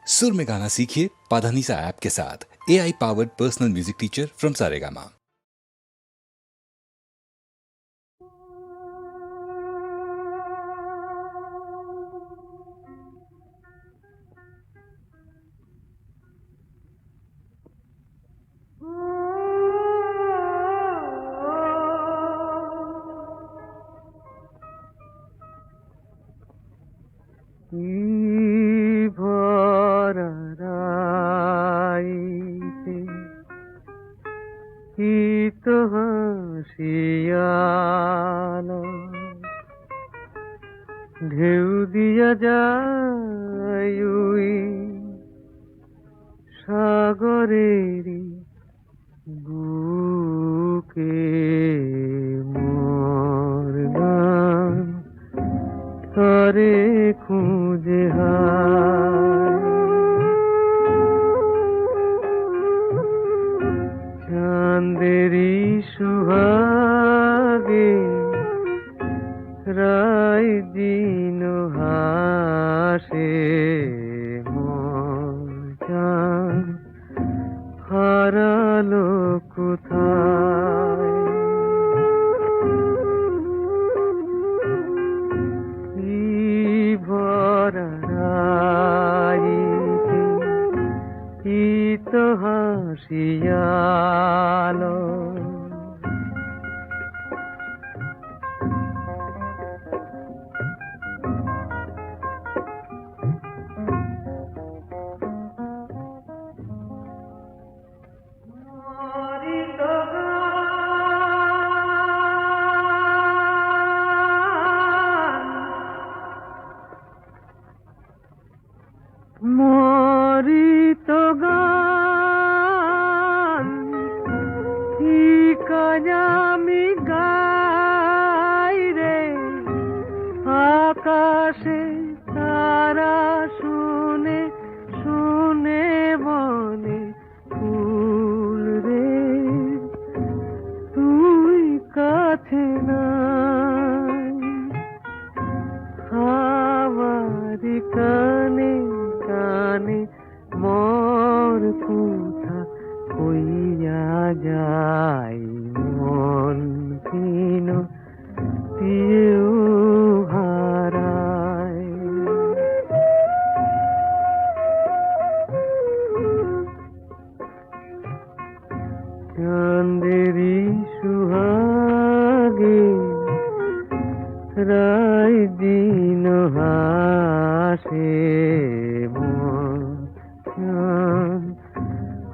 सुर में गाना सीखिए पाधानीसा ऐप के साथ। AI powered personal music teacher from Saregama. ঢেউ দিয়া যায় ওই সাগরেরই বুকে মোর গান তরে খুঁজে হায় চাঁদেরই সুহাগে রাই দিন হাসে মোর জান হারালো কোথায় কি ভরা রাইতে কি তো হাসিয়ালো মরিত গান ঠিক আমি গাই রে আকাশে তারা শুনে শুনে বনে ফুল রে তুই কাছে নাই হাওয়ারি কানে কানে মোর কথা কইয়া যাই মন কিন দিয়েও হারায় চাঁদেরই সুহাগে রাই দিন হাসে মন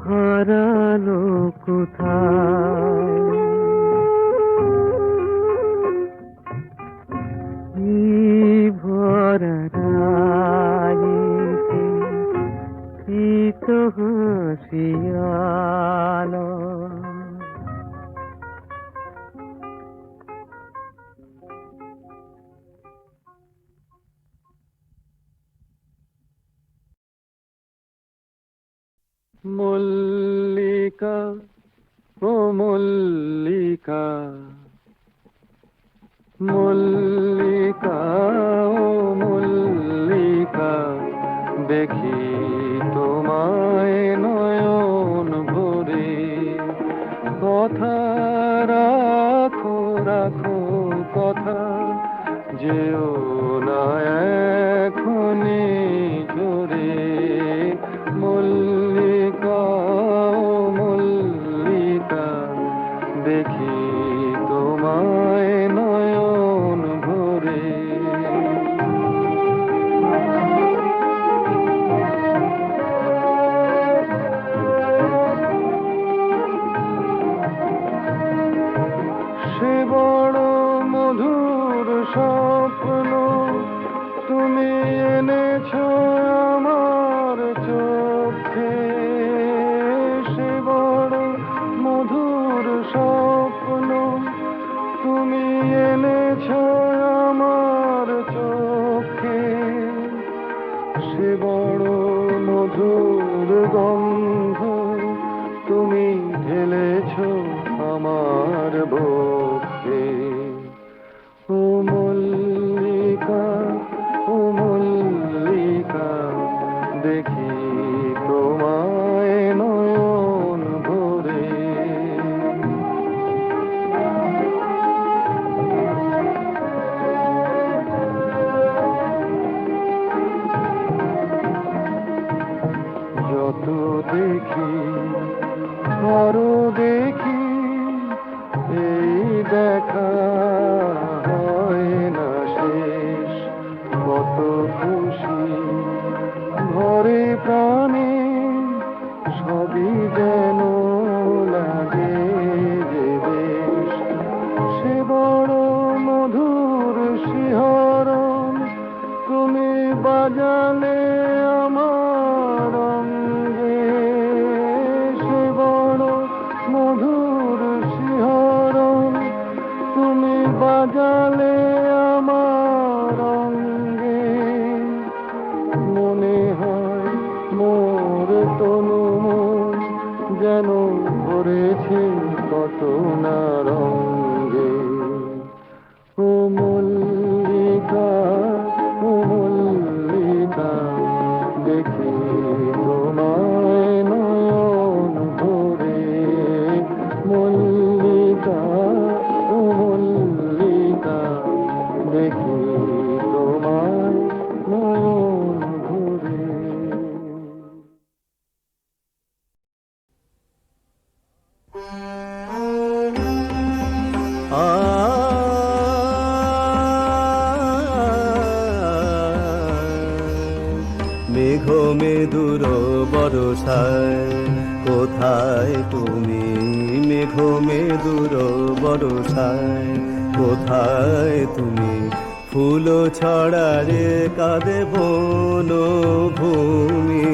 হারালো কোথায় কি ভরা রাইতে কি তো হাসিয়ালো মল্লিকা ও মল্লিকা মল্লিকা ও মল্লিকা দেখি তোমায় নয়ন ভরে কথা রাখো রাখো কথা যেও না এখনি ঝরে মল্লিকা ও মল্লিকা দেখি তোমায় নয়ন ভরে সে বড় মধুর স্বপ্ন তুমি এনেছো আমার চোখে সে বড় মধুর স্বপ্ন তুমি এনেছো আমার চোখে সে বড় মধুর গন্ধ তুমি ঢেলেছো আমার বক্ষে ও মল্লিকা দেখি দেখি, আরো দেখি, এই দেখা হয় না শেষ। কত খুশি ঘরে প্রাণে, সবই যেন লাগে যে বেশ। সে বড় মধুর শিহরণ তুমি বাজালে আমার অঙ্গে। সে বড় মধুর শিহরণ তুমি বাজালে আমার অঙ্গে। মনে হয় মোর তনু মন যেন ভরেছে কত না রঙ্গে। ও মল্লিকা, ও মল্লিকা, দেখি তোমায় নয়ন ভরে। মল্লিকা, ও মল্লিকা, দেখি তোমায় নয়ন ভরে। মেঘ মেদুর বরষায় কোথায় তুমি? মেঘ মেদুর বরষায় কোথায় তুমি? ফুল ছড়ারে কাঁদে বন ভূমি,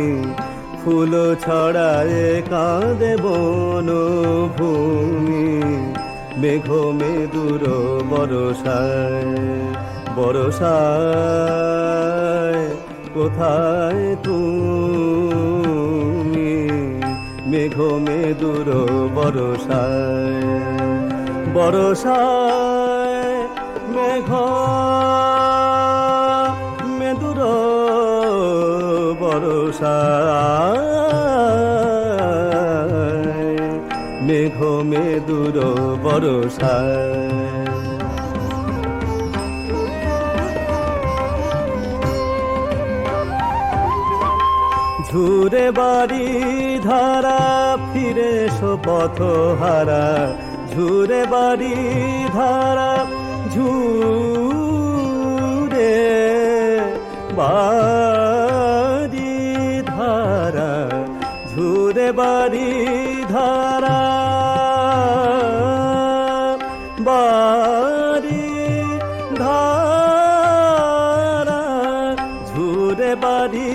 ফুল ছড়ারে কাঁদে বন ভূমি। মেঘ মেদুর বরষায়, বরষায় কোথায় তুমি? মেঘ মেদুর বরষায়, বরষায় মেঘ মেদুর বরষায়, মেঘ মেদুর বরষায়। ঝুরে বাড়ি ধারা ফিরে পথ হারা, ঝুরে বাড়ি ধারা, ঝুরে বাড়ি ধারা, ঝুরে বাড়ি ধারা, বাড়ি ধারা, ঝুরে বাড়ি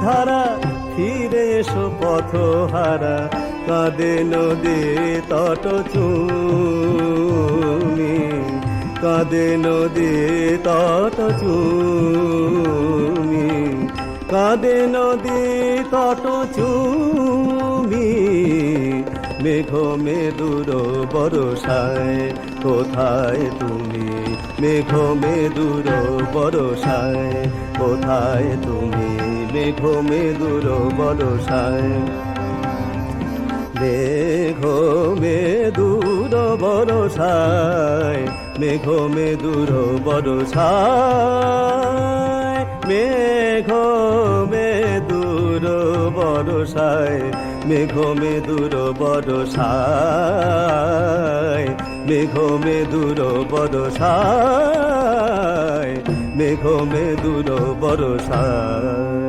ধারা ফিরে এসো পথ হারা। কাঁদে নদী তট চুমি, কাঁদে নদী তট চুমি, কাঁদে নদী তট চুমি। মেঘ মেদুর বরষায় কোথায় তুমি? মেঘ মেদুর বরষায় কোথায় তুমি? মেঘ মেদুর বরষায়, মেঘ মেদুর বরষায়, মেঘ মেদুর বরষায়, মেঘ মেদুর বরষায়, মেঘ মেদুর বরষায়, মেঘ মেদুর বরষায়, মেঘ মেদুর বরষায়।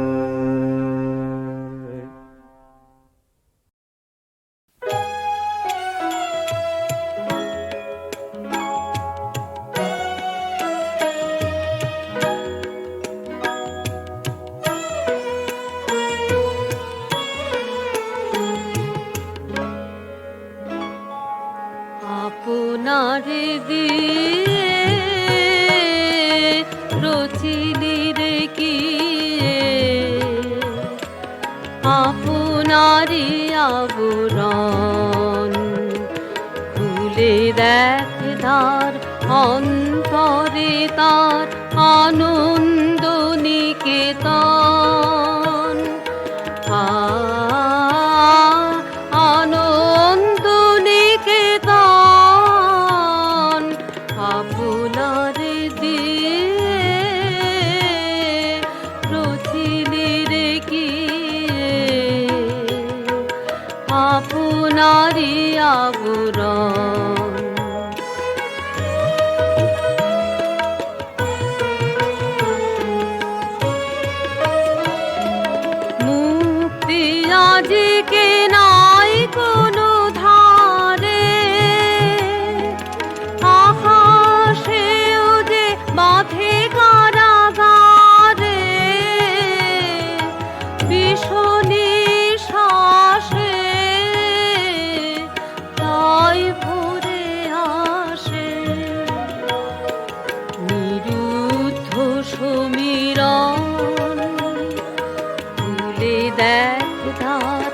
আপনারে দিয়ে রচিলি রে কি আপনারি আবরণ, খুলে দেখ ধার অন্তরে তার আনন্দ নিকেতন। আনন্দ নিকেতন আপনারে দিয়ে রচিলি রে কি আপনারই আবরণ। মুক্তি আজকে নাই কোনো ধারে, আকাশেও যে বাঁধে কারাগারে, ভীষণী শ্বাসে তাই ভরে আসে নিরুদ্ধ সমীরণ। ভুলে দেখ তার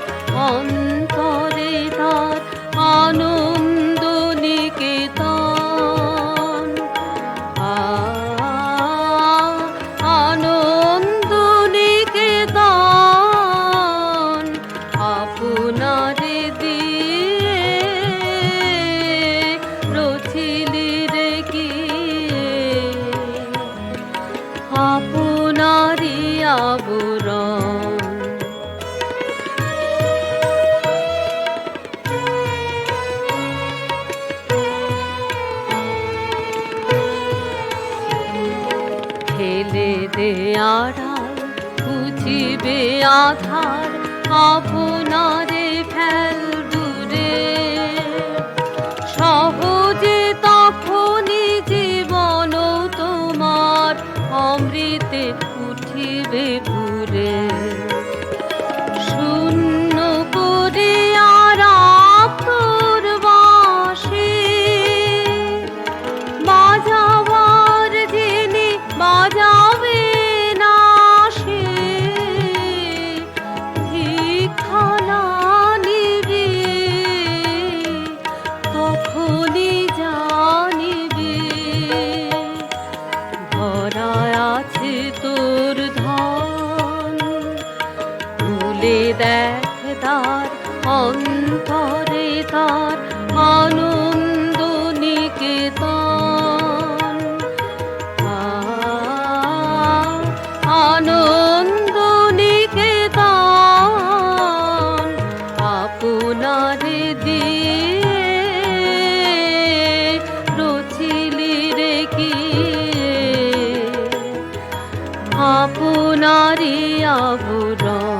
অন্তরে তার আনন্দ নিকেতন। আনন্দ নিকেতন আপনারে দিয়ে রচিলি রে কি আপনারই আবরণ। ফেলে দে আড়াল বুঝিবে আধার, আপনারে ফেল দূরে। সহজে তখনই জীবন তোমার অমৃতে উঠিবে ভুরে। শূন্য করে আর তোর বাঁশি বাজাবার যিনি বাজাবে না সে, ভিক্ষানা নিবি তখনই জানিবি ভরা আছে তোর ধন। ভুলে দেখ তার অন্তরে তার আনন্দ নিকেতন। আনন্দ নিকেতন আপনারে দিয়ে রচিলি রে কি আপনারই আবরণ।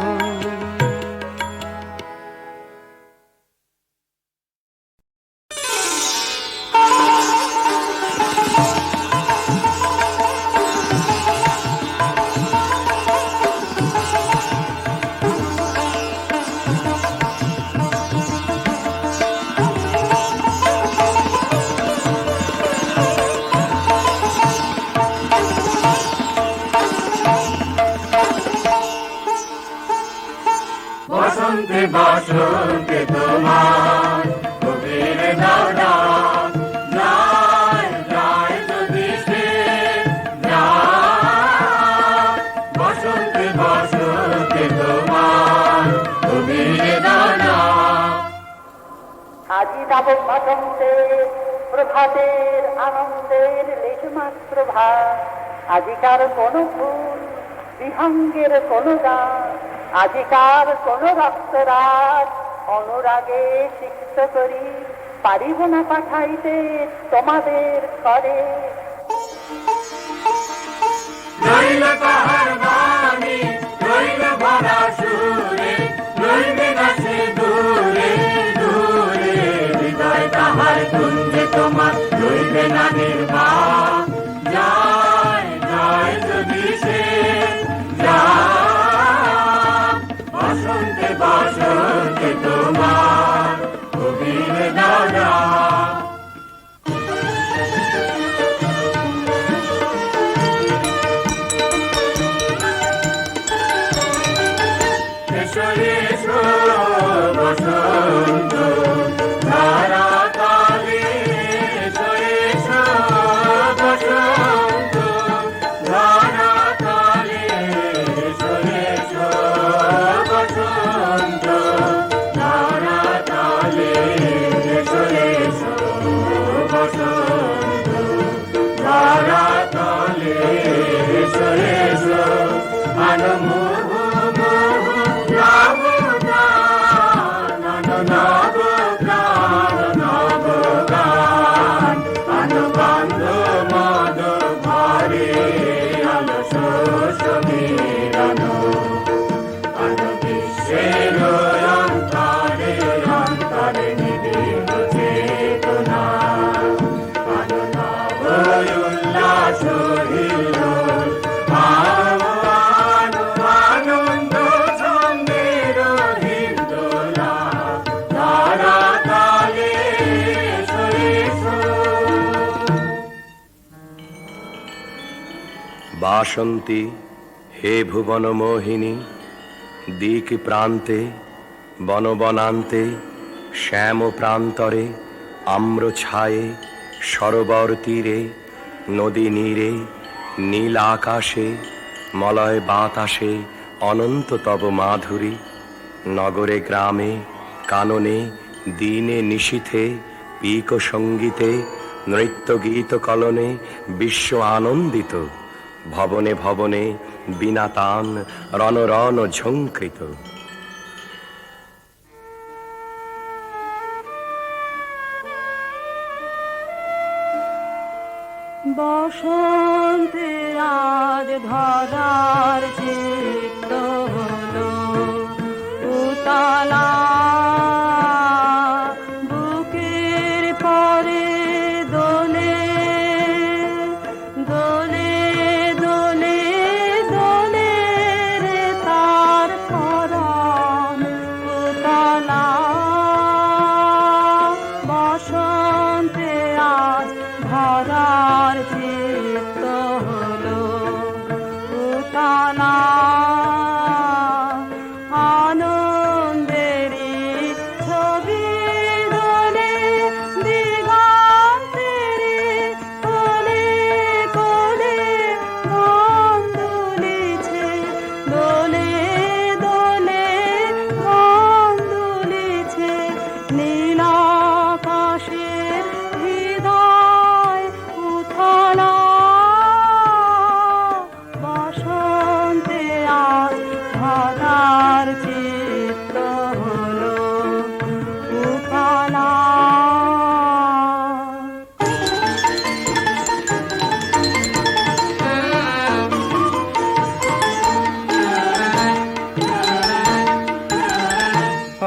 বসন্তে বসন্তে তোমার কবির দাদা যায় যায় যদি সে যায়। বসন্তে বসন্তে তোমার কবির দাদা। আজি তাবক বসন্তে প্রভাতের আনন্দের লেশমাত্র ভাব। আজিকার কোন ফুল বিহঙ্গের কোন গান, আজিকার কোন রক্তরাগ অনুরাগে সিক্ত করি পারিব না পাঠাইতে তোমাদের করে। রইল তাহার বাণী রইল ভরা সুরে, রইবে না সে দূরে দূরে। হৃদয় তাহার কুঞ্জে তোমার রইবে না নির্বাণ। যায় যায় যদি সে যায়। বসন্তে বসন্তে তোমার কবির দাদা। বসন্ত ধারা কালে বসন্ত ধারা কালে বসন্ত ধারা কালে বসন্ত ধারা কালে আনমোহ দেশের অন্তরে অন্তরে নিবিড় চেতনা আনন্দ উল্লাস হিল্লোল আনন্দ ছন্দের হিন্দোলা ধারা তালে এসো এসো। বাসন্তী হে ভুবন মোহিনী, দিক প্রান্তে বনবনান্তে শ্যাম প্রান্তরে আম্র ছায়ে সরোবর তীরে নদী নীরে নীল আকাশে মলয় বাতাসে অনন্ত তব মাধুরী। নগরে গ্রামে কাননে দিনে নিশীথে পিক সঙ্গীতে নৃত্য গীত কলনে বিশ্ব আনন্দিত। ভবনে ভবনে বিনা তান রণ রণ ঝঙ্কৃত। বসন্তে আজ ধরার চিত্ত হলো উতালা, বুকের পরে দোলে দোলে দোলে দোলে রে তার পরাণ উতালা। বসন্তে আজ ধরার চিত্ত হলো উতালা, আনন্দেরই ছবি দোলে দিগন্তেরে কোলে কোলে মন দুলিছে দোলে দোলে মন দুলিছে। নীল আকাশের হৃদয় উথলা, বসন্তে আজ ধরার চিত্ত হলো উথলা।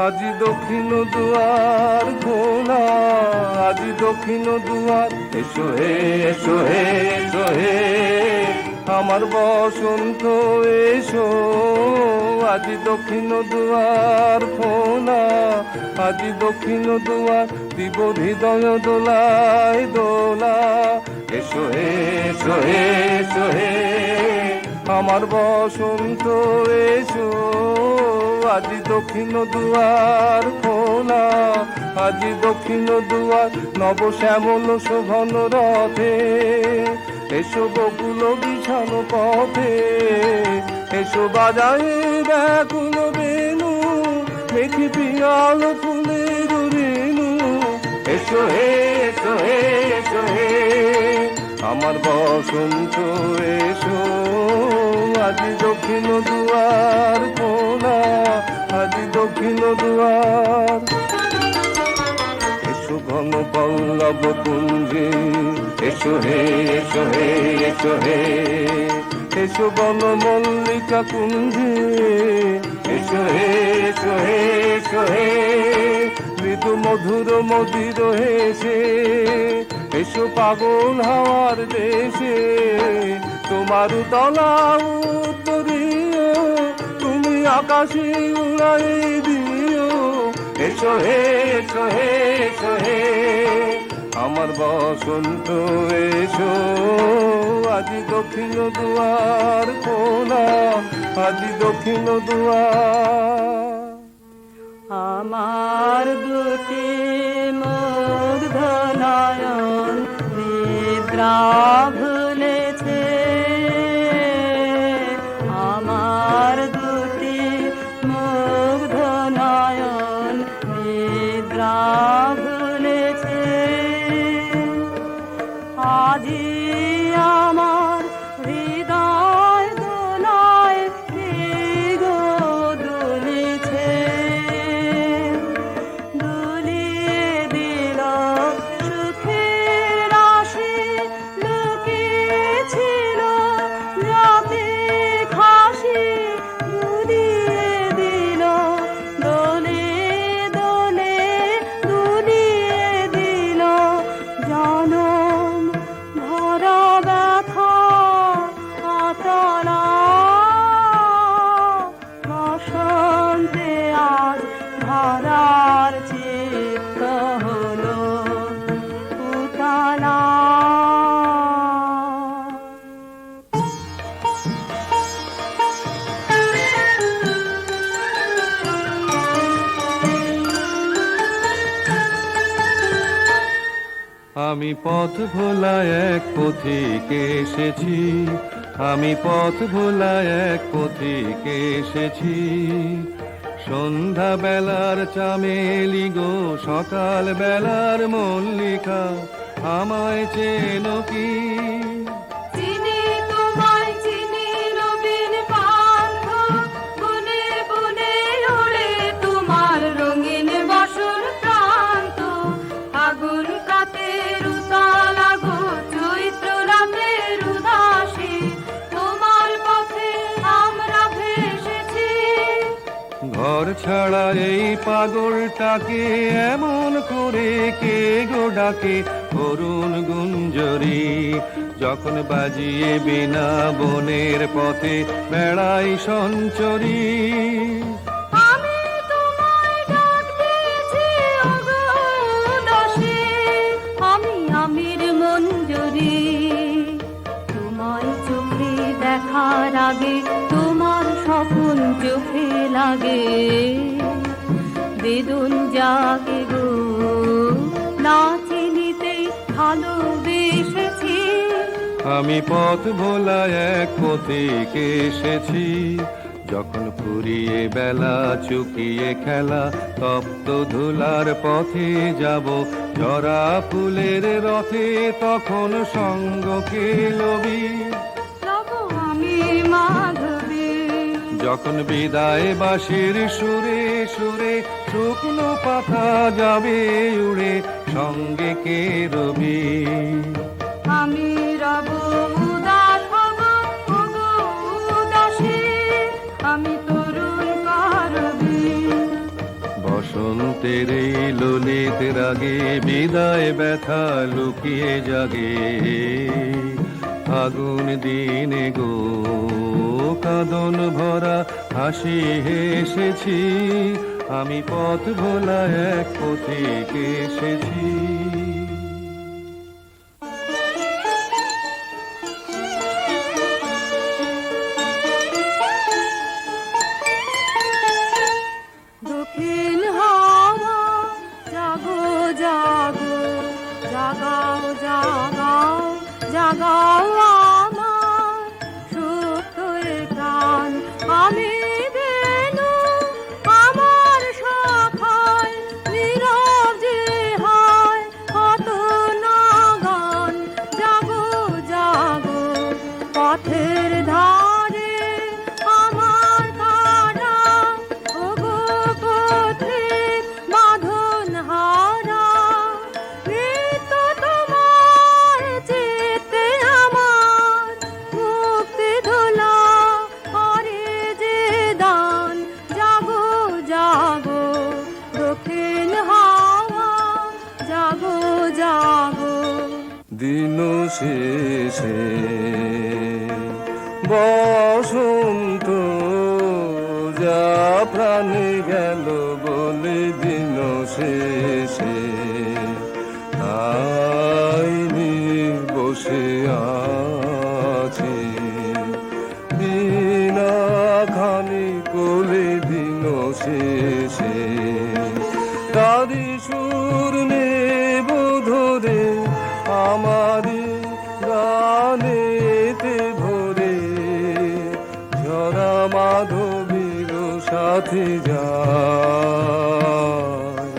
আজি দক্ষিণ দুয়ার খোলা, আজি দক্ষিণ দুয়ার এসো হে এসো হে এসো হে আমার বসন্ত এসো। আজি দক্ষিণ দুয়ার খোলা, আজি দক্ষিণ দুয়ার দিব হৃদয় দোলায় দোলা। এসো হে এসো হে এসো হে আমার বসন্ত এসো। আজি দক্ষিণ দুয়ার খোলা, আজি দক্ষিণ দুয়ার নব শ্যামল শোভন রথে। এসো বকুল বিছানো পথে, এসো বাজায় ব্যাকুল বেনু মেখি পিয়াল ফুলের রেণু। এসো হে এসো হে এসো হে আমার বসন্ত এসো। আজি দক্ষিণ দুয়ার খোলা, আজি দক্ষিণ দুয়ার। এসো ঘন পল্লব কুঞ্জে, এসো হে এসো হে এসো হে এসো বন মল্লিকা কুঞ্জে। এসো হে এসো হে এসো হে মৃদু মধুর মদির হেসে। এসো পাগল হাওয়ার দেশে, তোমার তলা উত্তরীয় তুমি আকাশে উড়াই দিও। এসো হে এসো হে এসো হে আমার বসন্ত এসো। আজি দক্ষিণ দুয়ার খোলা, আজি দক্ষিণ দুয়ার। আমার দুটি মুগ্ধ নয়ন নিদ্রা ভুলেছে, আমার দুটি মুগ্ধ নয়ন নিদ্রা ভুলেছে। আজি আমার হৃদয় দোলায় গো দুলি আমি পথ ভোলা এক পথিকে এসেছি, আমি পথ ভোলা এক পথিকে এসেছি। সন্ধ্যা বেলার চামেলি গো, সকাল বেলার মল্লিকা, আমায় চেনো কি? চিনি তোমায় চিনি নবীন পান্থ, বনে বনে ওড়ে তোমার রঙিন বাসর প্রান্ত। আগুন কাতের উতালা গো, চৈত্র রাতের উদাসী, তোমার পথে আমরা ভেসেছি। ঘর ছাড়া এই পাগলটাকে এমন করে কে গো ডাকে? অরুণ গুঞ্জরি যখন বাজিয়ে বিনা বনের পথে বেড়াই সঞ্চরী। আমি তোমায় ডাক দিয়েছি ওগো উদাসী, আমি আমির মঞ্জরি। তোমায় চোখে দেখার আগে তোমার স্বপ্ন চোখে লাগে, বেদন জাগে গো, না চিনিতেই ভালোবেসেছি। আমি পথ ভোলা এক পথিকে এসেছি, যখন ফুরিয়ে বেলা চুকিয়ে খেলা, তপ্ত ধুলার পথে যাব জরা ফুলের রথে, তখন সঙ্গ কে লবি? লব আমি মাধবী। যখন বিদায় বাঁশির সুরে সুরে শুকনো পাতা যাবে উড়ে, সঙ্গে কে রবি? আমি রব উদাস হব ওগো উদাসী, আমি তরুণ করবি। বসন্তের এই ললিত রাগে বিদায় ব্যথা লুকিয়ে জাগে, আগুন দিনে গো কাঁদন ভরা হাসি হেসেছি। আমি পথ ভোলা এক পথিকে এসেছি। দক্ষিণ হাওয়া জাগো জাগো, জাগাও জাগাও জাগাও আমার সুপ্ত এ প্রাণ। আমি বেনু আমার শাখায় নীরব যে হয় কত নাগান। জাগো জাগো পথের ধারে আমার কারা, ওগো পথিক বাঁধন হারা। মৃত্যু তোমার চিত্তে আমার মুক্তি ধুলা করে যে দান। জাগো জাগো দক্ষিণ হাওয়া, জাগো জাগো। দিন শেষে বসন্ত যা প্রাণে গেল বলে, দিন শেষে আইনি বসে আছে বিনা খানি কোলে। দিন শেষে তারি সুর নেব ধরে আমারি গানেতে ভরে, ঝরা মাধবীর সাথে যায়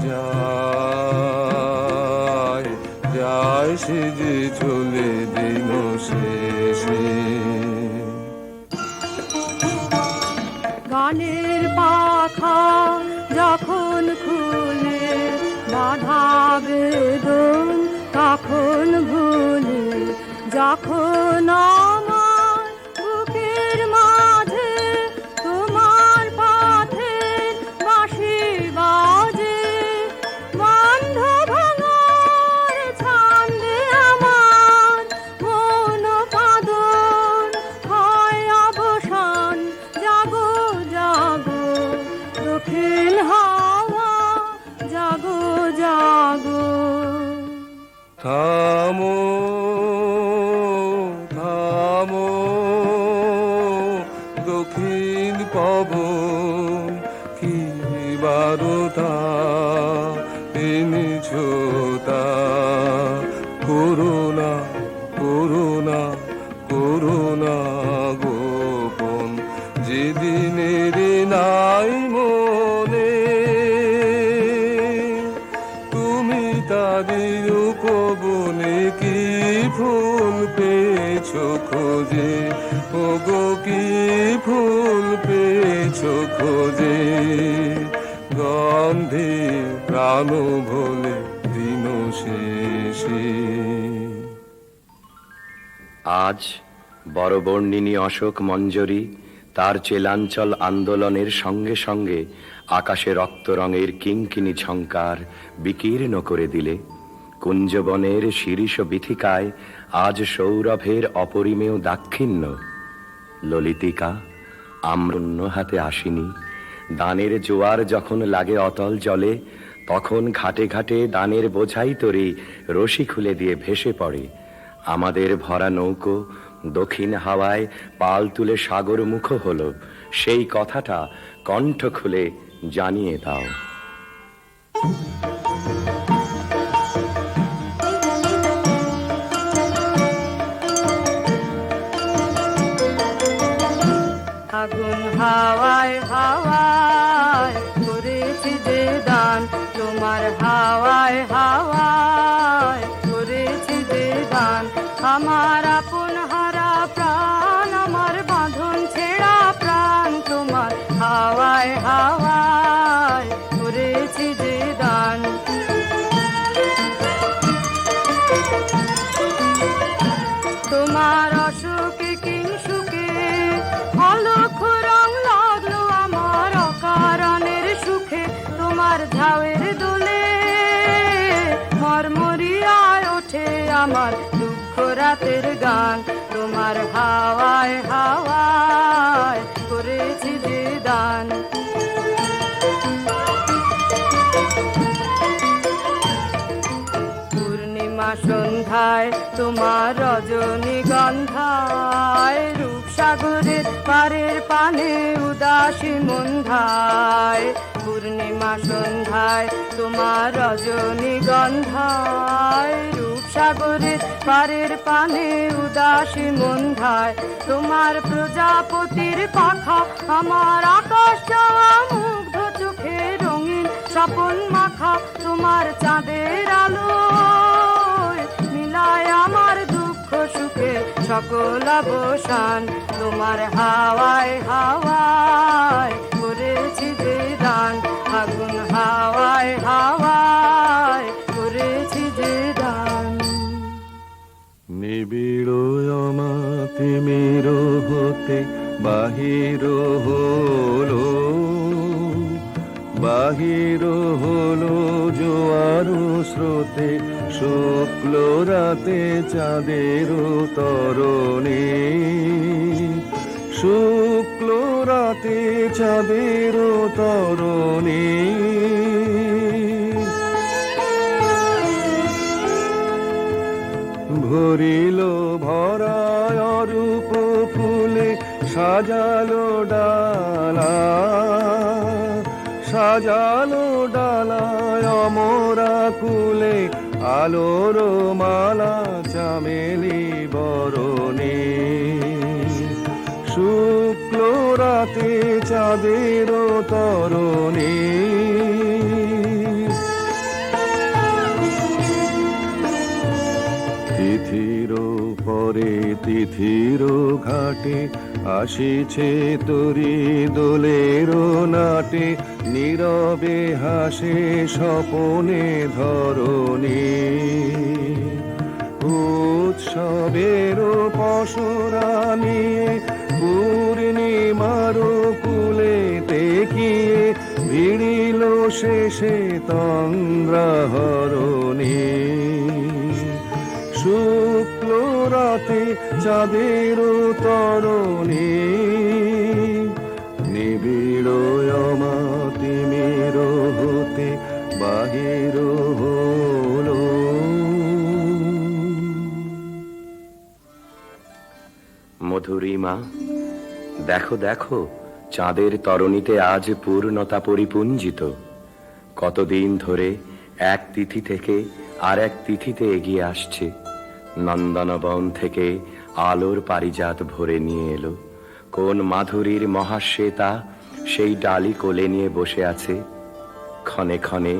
যায় যায় সে যে চলে দিন শেষে। গানের পাখা যখন খুলে বাধা বেদন তখন ভুলে, যখন আমার বুকের মাঝে তোমার পথে বাঁশি বাজে। বন্ধ ভাঙার ছন্দে আমার মন পাদন হয় অবসান। জাগো জাগো দক্ষিণ হাওয়া, জাগো জাগো। থামো থামো দক্ষিণ পবন, কি বারতা এনেছো তা ফুল পেয়েছো খোঁজে, ওগো কি ফুল পেয়েছো খোঁজে, গন্ধে প্রাণ ভোলে দিন শেষে। আজ বড়বর্ণিনী অশোক মঞ্জরি তার চেলাঞ্চল আন্দোলনের সঙ্গে সঙ্গে আকাশে রক্ত রঙের কিঙ্কিণী ঝঙ্কার বিকীর্ণ করে দিলে, কুঞ্জবনের শিরীষ বিথিকায় আজ সৌরভের অপরিমেয় দাক্ষিণ্য। ললিতিকা আম্রণ্য হাতে আসিনি, দানের জোয়ার যখন লাগে অতল জলে, তখন ঘাটে ঘাটে দানের বোঝাই তরি রশি খুলে দিয়ে ভেসে পড়ে। আমাদের ভরা নৌকো দক্ষিণ হাওয়ায় পাল তুলে সাগর মুখ হলো, সেই কথাটা কণ্ঠ খুলে জানিয়ে দাও। আগুন হাওয়ায় হাওয়ায় করেছি যে দান, তোমার হাওয়ায় হাওয়ায় করেছি যে দান। আমার আপন হারা প্রাণ, আমার বাঁধন ছেঁড়া প্রাণ, তোমার হাওয়ায় হাওয়ায় করেছি যে দান। তোমার অসুখে কিংসুকে অলক্ষ রং লাগলো আমার অকারণের সুখে, তোমার ঝাউয়ের দোলে মরমরিয়ায় ওঠে আমার দুঃখ রাতের গান। তোমার হাওয়ায় হাওয়ায় করেছি যে দান। পূর্ণিমা সন্ধ্যায় তোমার রজনীগন্ধায়, রূপসাগরের পারের পানে উদাসী মন্ধায়। পূর্ণিমা সন্ধ্যায় তোমার রজনীগন্ধায়, রূপসাগরের পারের পানে উদাসী মন্ধায়। তোমার প্রজাপতির পাখা আমার আকাশ চাওয়া মুগ্ধ চোখে রঙিন স্বপন মাখা, তোমার চাঁদের আলো মিলায় আমার দুঃখ সুখে সকল অবসান। তোমার হাওয়ায় হাওয়ায় করেছি যে দান, আগুন হাওয়ায় হাওয়ায় করেছি যে দান। নিবিড় অমাতিমির হতে বাহির হলো, বাহির হলো জোয়ার স্রোতে, শুক্ল রাতে চাঁদের তরণে, শুক্ল রাতে চাঁদের তরণে। ভরিল ভরায় রূপ ফুলে সাজালো ডালা, সাজালো ডালায় অমরা কুলে, আলোর মালা চামেলি বরণে। শুক্ল রাতে চাঁদের তরণে, তিথির পরে তিথির ঘাটে আসিছে তরি দোলের নাটে, নীরবে হাসে স্বপনে ধরণী। উৎসবের পসরা নিয়ে পূর্ণিমার কুলে তেকিয়ে, ভিড়িল শেষে তন্দ্রাহরণী। শুক্ল রাতে চাঁদের তরণী, নিবিড় অমাতিমির হতে বাহির হলো। মধুরিমা দেখো দেখো, চাঁদের তরণীতে আজ পূর্ণতা পরিপুঞ্জিত। কতদিন ধরে এক তিথি থেকে আর এক তিথিতে এগিয়ে আসছে। নন্দনবন থেকে আলোর পারিজাত ভরে নিয়ে এলো। কোন মাধুরীর মহাশ্বেতা সেই ডালি কোলে নিয়ে বসে আছে। ক্ষণে ক্ষণে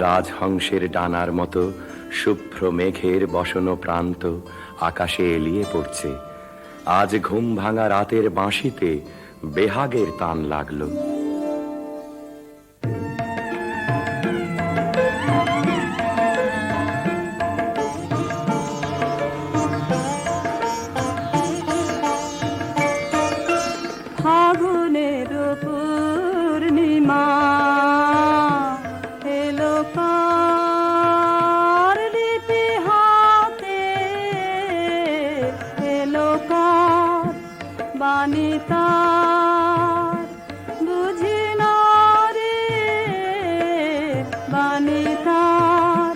রাজহংসের ডানার মতো শুভ্র মেঘের বসন প্রান্ত আকাশে এলিয়ে পড়ছে। আজ ঘুম ভাঙা রাতের বাঁশিতে বেহাগের তান লাগলো। ফাগুনের পূর্ণিমা এলো কার লিপি হাতে, এলো কার বাণী তার বুঝি না রে, বাণী তার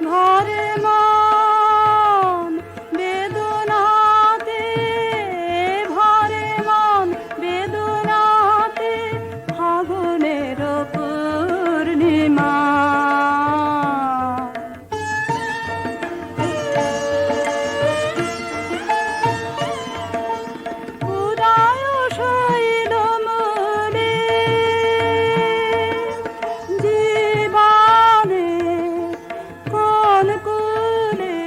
ঘরে মন বেদনাতে, ভরে মন বেদনাতে, ফাগুনের পূর্ণিমা। উদয় শৈল মূলে জীবনে কোন কুলে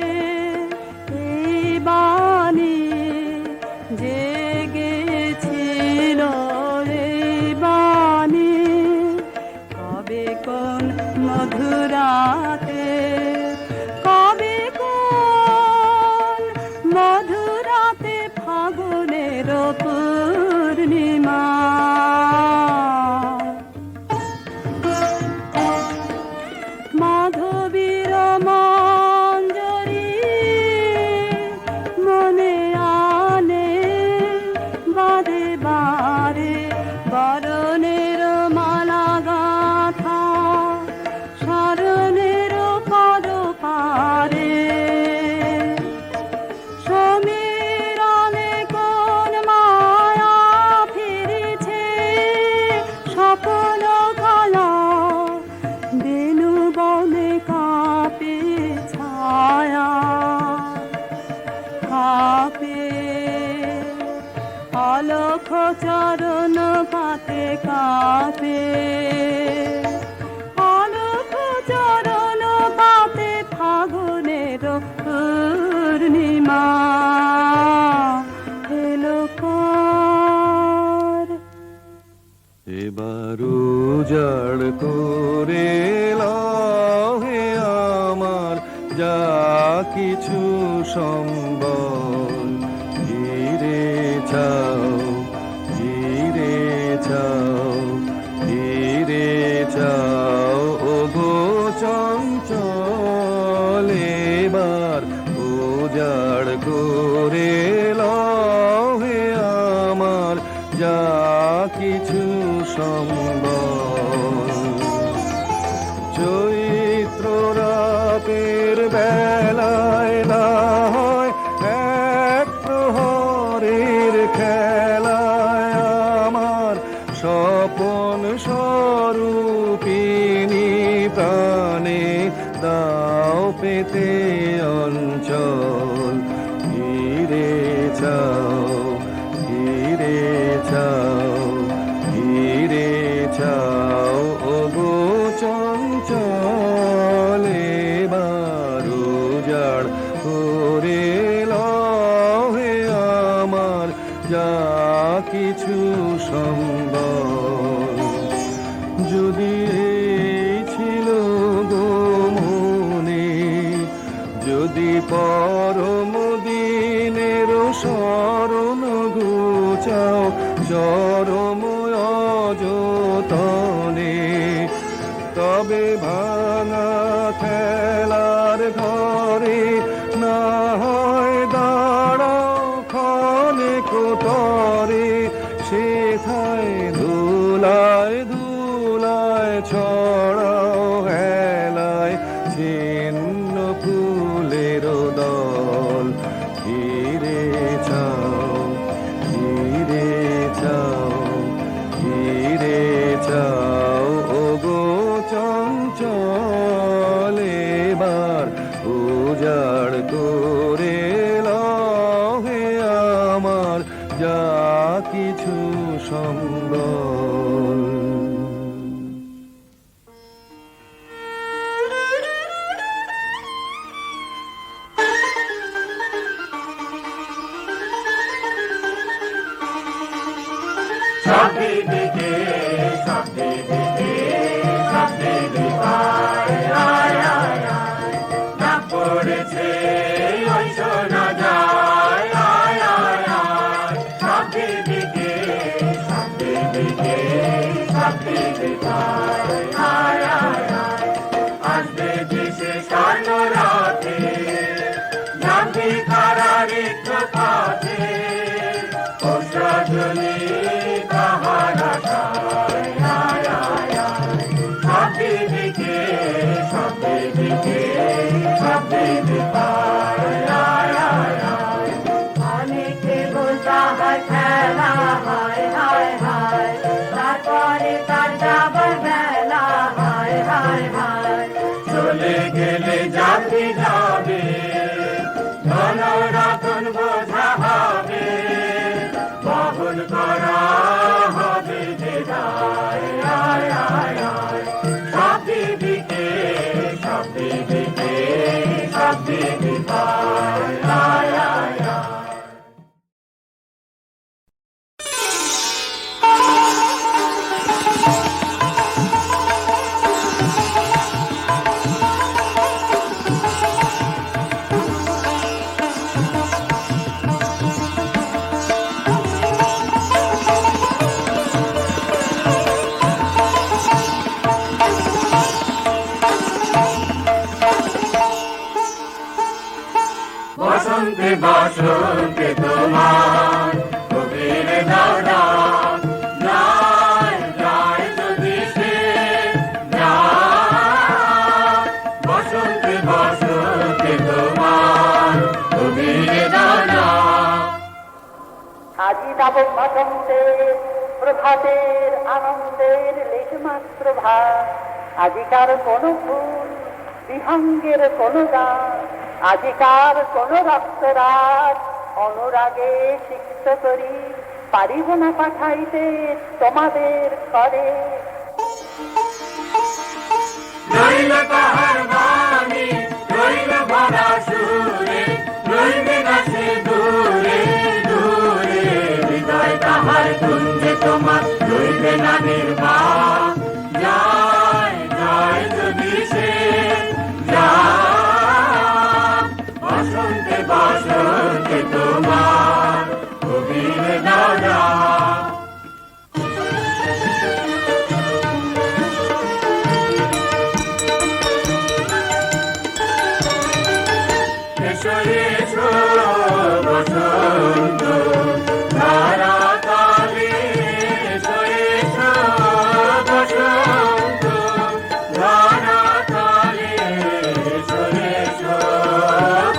এই বাণী জেগেছিল, এই বাণী কবে কোন মধুরাতে, কবে কোন মধুরাতে, ফাগুনের পূর্ণিমা। মাধবীর মঞ্জরি মনে আনে বারে বারে, বরণের মালা গাথা শরণের পদ পারে। সমীরণে কোন মায়া ফিরেছে, স্বপ্ন কালা বেনু বনে কাঁপে ছায়া, কাঁপে অলখ চরণ পাতে, কাঁপে অলখ চরণ পাতে, ফাগুনের পূর্ণিমা এলো কার। এবার উজাড় করে লাও হে আমার যা কিছু সম্বল, ঘিরে চাও, ঘিরে চাও, ঘিরে চাও, ও গো চঞ্চল এবার উজাড় করে লাও হে আমার যা কিছু সম্বল। চৈত্র রাতের বেলায় না হয় এক প্রহরের খেলায় আমার স্বপন স্বরূপিণী প্রাণে দাও পেতে অঞ্চল, ঘিরে চাও, ঘিরে চাও, ঘিরে চাও, ও গো চঞ্চল এবার উজাড় করে লাও হে আমার যা কিছু সম্বল। যদি এই ছিল গো মনে, যদি পরম দিনের শরণ ঘুচাও চরম অযতনে, তবে ভাঙা খেলার ঘরে না হয় দাঁড়াও ক্ষণে কোতরে, সেথায় ধুলায় ধুলায় ছড়াও হেলায় ছিন্ন ফুলের দল, ঘিরে চাও, ঘিরে চাও, ঘিরে চাও, ও গো চঞ্চল এবার উজাড় করে লাও হে আমার যা কিছু সম্বল। বসন্তে তোমার কবির দাও ডাক, যায় যায় যদি সে যায়। বসন্তে বসন্তে তোমার কবির দাও ডাক। আজি দাবক বসন্তে প্রভাতের আনন্দের লেশমাত্র ভাব, আজিকার কোন ফুল বিহঙ্গের কোন গান, আজিকার কোন রক্তরাগ অনুরাগে সিক্ত করি পারিব না পাঠাইতে তোমাদের করে। রইল তাহার বাণী, রইল ভরা সুরে, রইবে না সে দূরে দূরে। হৃদয় তাহার কুঞ্জে তোমার রইবে না নির্বাক, যায় যায় যদি সে যায়। বসন্তে বসন্তে তোমার কবির দাও ডাক। এসো এসো বসন্ত ধারা তালে, এসো এসো বসন্ত ধারা তালে, এসো এসো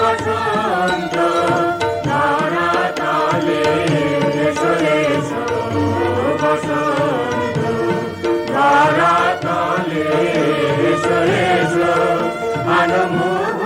বসন্ত ধারা তালে, এসো এসো বসন্ত ধারা তালে, এসো এসো আনমোহ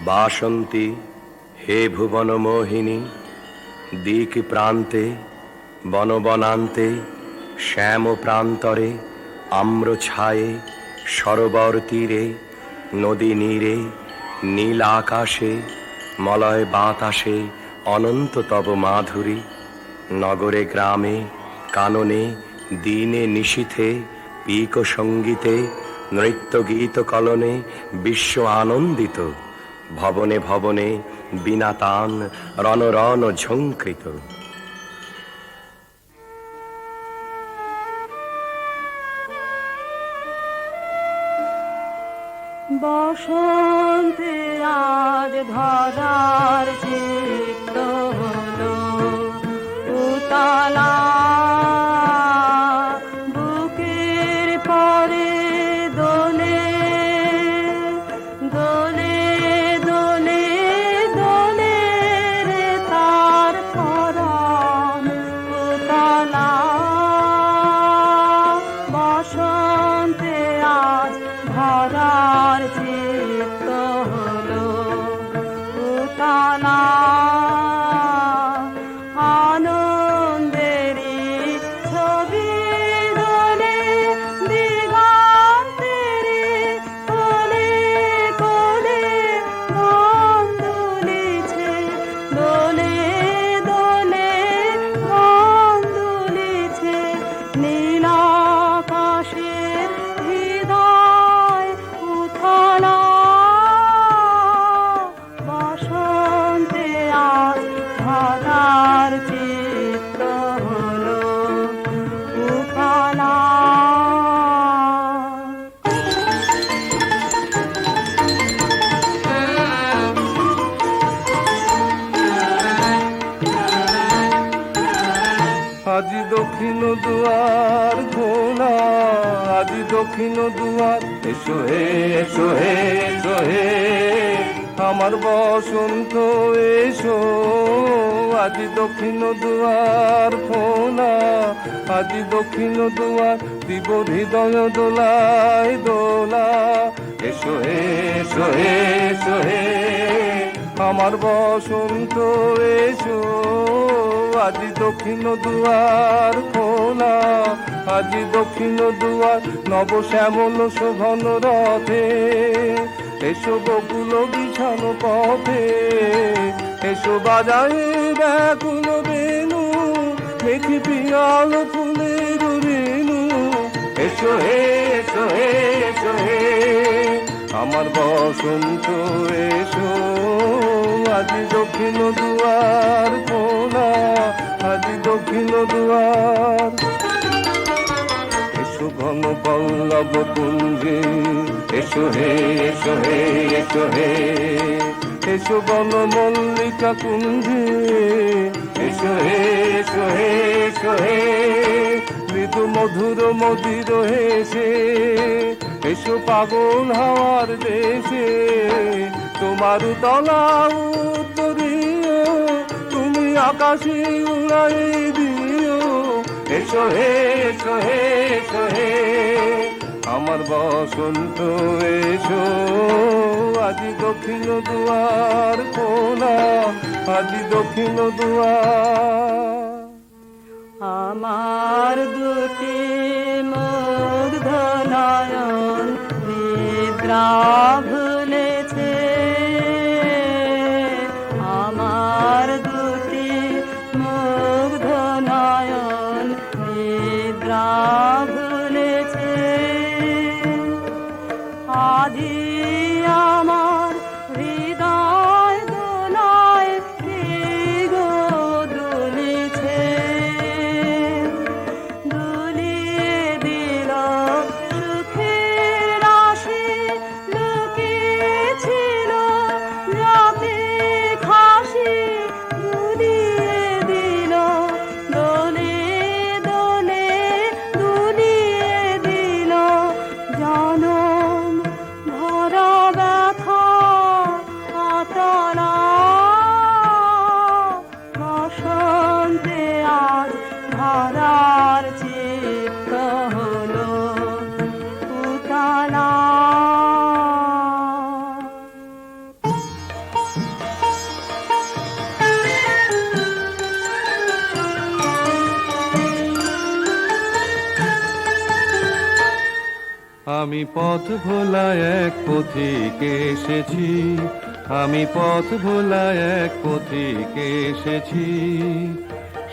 বাসন্তী হে ভুবন মোহিনী, দিক প্রান্তে বনবনান্তে শ্যাম প্রান্তরে আম্র ছায়ে সরোবর তীরে নদী নীরে নীল আকাশে মলয় বাতাসে অনন্ত তব মাধুরী। নগরে গ্রামে কাননে দিনে নিশীথে পিক সঙ্গীতে নৃত্য গীত কলনে বিশ্ব আনন্দিত। ভবনে ভবনে বিনা তান রণ রণ ঝঙ্কৃত। বসন্তে আজ ধরার চিত্ত হলো উতলা, বুকের পরে দোলে দোলে দোলে দোলে রে তার পরাণ উতলা। বসন্তে আজ ধরার চিত্ত হলো উতলা, আনন্দেরই ছবি দোলে দিগন্তেরে কোলে কোলে মন দুলিছে, দোলে দোলে মন দুলিছে। নীল আকাশের হৃদয় উথলা, বসন্তে আজ ধরার চিত্ত হলো উতলা। আজি দক্ষিণ দুয়ার খোলা, আজি দক্ষিণ দুয়ার, এসো হে এসো হে এসো হে আমার বসন্ত এসো। আজি দক্ষিণ দুয়ার খোলা, আজি দক্ষিণ দুয়ার, দিব হৃদয় দোলায় দোলা। এসো হে এসো হে এসো হে আমার বসন্ত এসো। আজি দক্ষিণ দুয়ার খোলা, আজি দক্ষিণ দুয়ার নব শ্যামল শোভন রথে, এসো বকুল বিছানো পথে, এসো বাজায় ব্যাকুল বেনু, মেঘি পিয়াল ফুলের রেণু, এসো হে এসো হে এসো হে আমার বসন্ত এসো, আজি দক্ষিণ দুয়ার খোলা, আজি দক্ষিণ দুয়ার। এসো ঘন পল্লব কুঞ্জে, এসো হে এসো হে এসো হে, এসো বন মল্লিকা কুঞ্জে, এসো হে এসো হে এসো হে মৃদু মধুর মদির হেসে, এসো পাগল হাওয়ার দেশে, তোমার তলা উত্তরীয়, তুমি আকাশে উড়াই দিও, এসো হে এসো হে এসো হে আমার বসন্ত এসো, আজি দক্ষিণ দুয়ার খোলা, আজি দক্ষিণ দুয়ার। আমার দুটি মুগ্ধ নয়ন নিদ্রা ভুলেছে, আমার দুটি মুগ্ধ নয়ন নিদ্রা ভুলেছে, আদি আমার হৃদয় দোলায় গো দুলেছে, দুলিয়ে দিল সুখের রাশি, লুকিয়েছিল রাতে খাসি, দুলিয়ে দিল দোলে দোলে, দুলিয়ে দিল জনম ভরা ব্যথা আতলা, বসন্তে আজ ধরার চিত্ত হলো উতলা। আমি পথ ভোলা এক পথিকে এসেছি, আমি পথ ভোলা এক পথিকে এসেছি,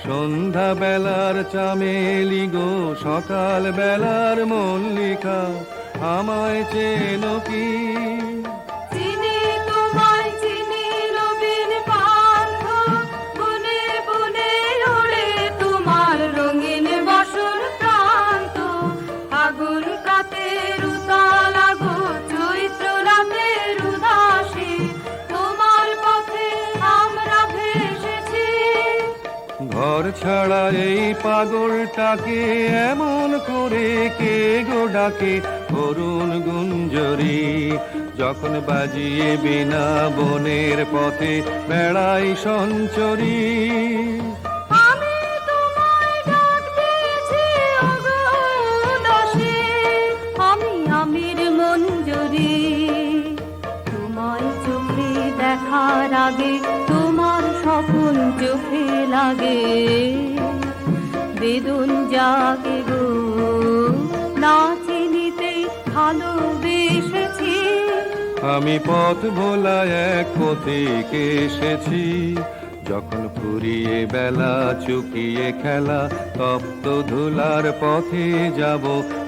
সন্ধ্যা বেলার চামেলি গো সকাল বেলার মল্লিকা, আমায় চেনো কি? চিনি তোমায় চিনি নবীন পান্থ, বনে বনে ওড়ে তোমার রঙিন বাসন প্রান্ত, আগুন কাতের উতালা গো চৈত্র রাতের উদাসী, তোমার পথে আমরা ভেসেছি। ঘর ছাড়া এই পাগলটাকে এমন করে কে গো ডাকে, করুণ গুঞ্জরি যখন বাজিয়ে বিনা বনের পথে বেড়াই সঞ্চরি। আমি তোমায় ডাক দিয়েছি ওগো উদাসী, আমি আমির মঞ্জরি, তোমায় চোখে দেখার আগে তোমার স্বপন চোখে লাগে, বেদন জাগে গো না চিনিতেই ভালোবেসেছি। আমি পথ ভোলা এক পথিকে এসেছি, যখন ফুরিয়ে বেলা চুকিয়ে খেলা, তপ্ত ধুলার পথে যাব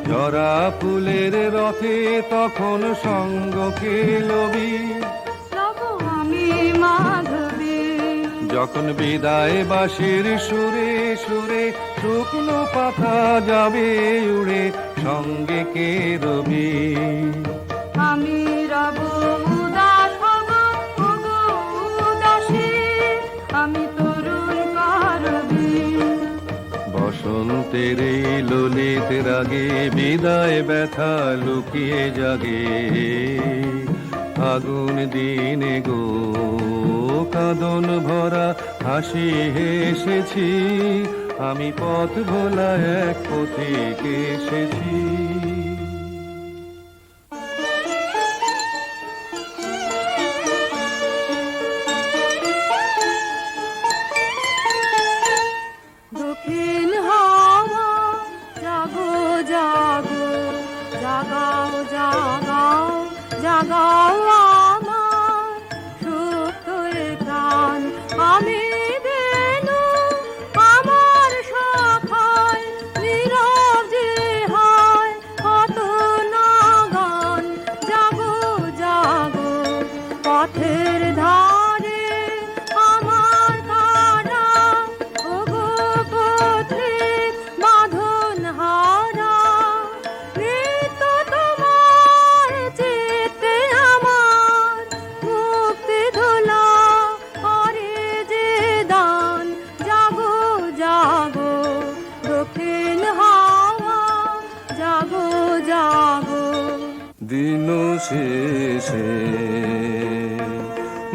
ঝরা ফুলের রথে, তখন সঙ্গ কে লবি, রব আমি মাধবী, যখন বিদায় বাঁশির সুরে সুরে শুকনো পাতা যাবে উড়ে, সঙ্গে কে রবি। আমি রব উদাস হব ওগো উদাসী, আমি তরুণ কারবি, বসন্তের এই ললিত রাগে বিদায় ব্যথা লুকিয়ে জাগে, আগুন দিনে গো কাঁদন ভরা হাসি হেসেছি, আমি পথ ভোলা এক পথিকে এসেছি।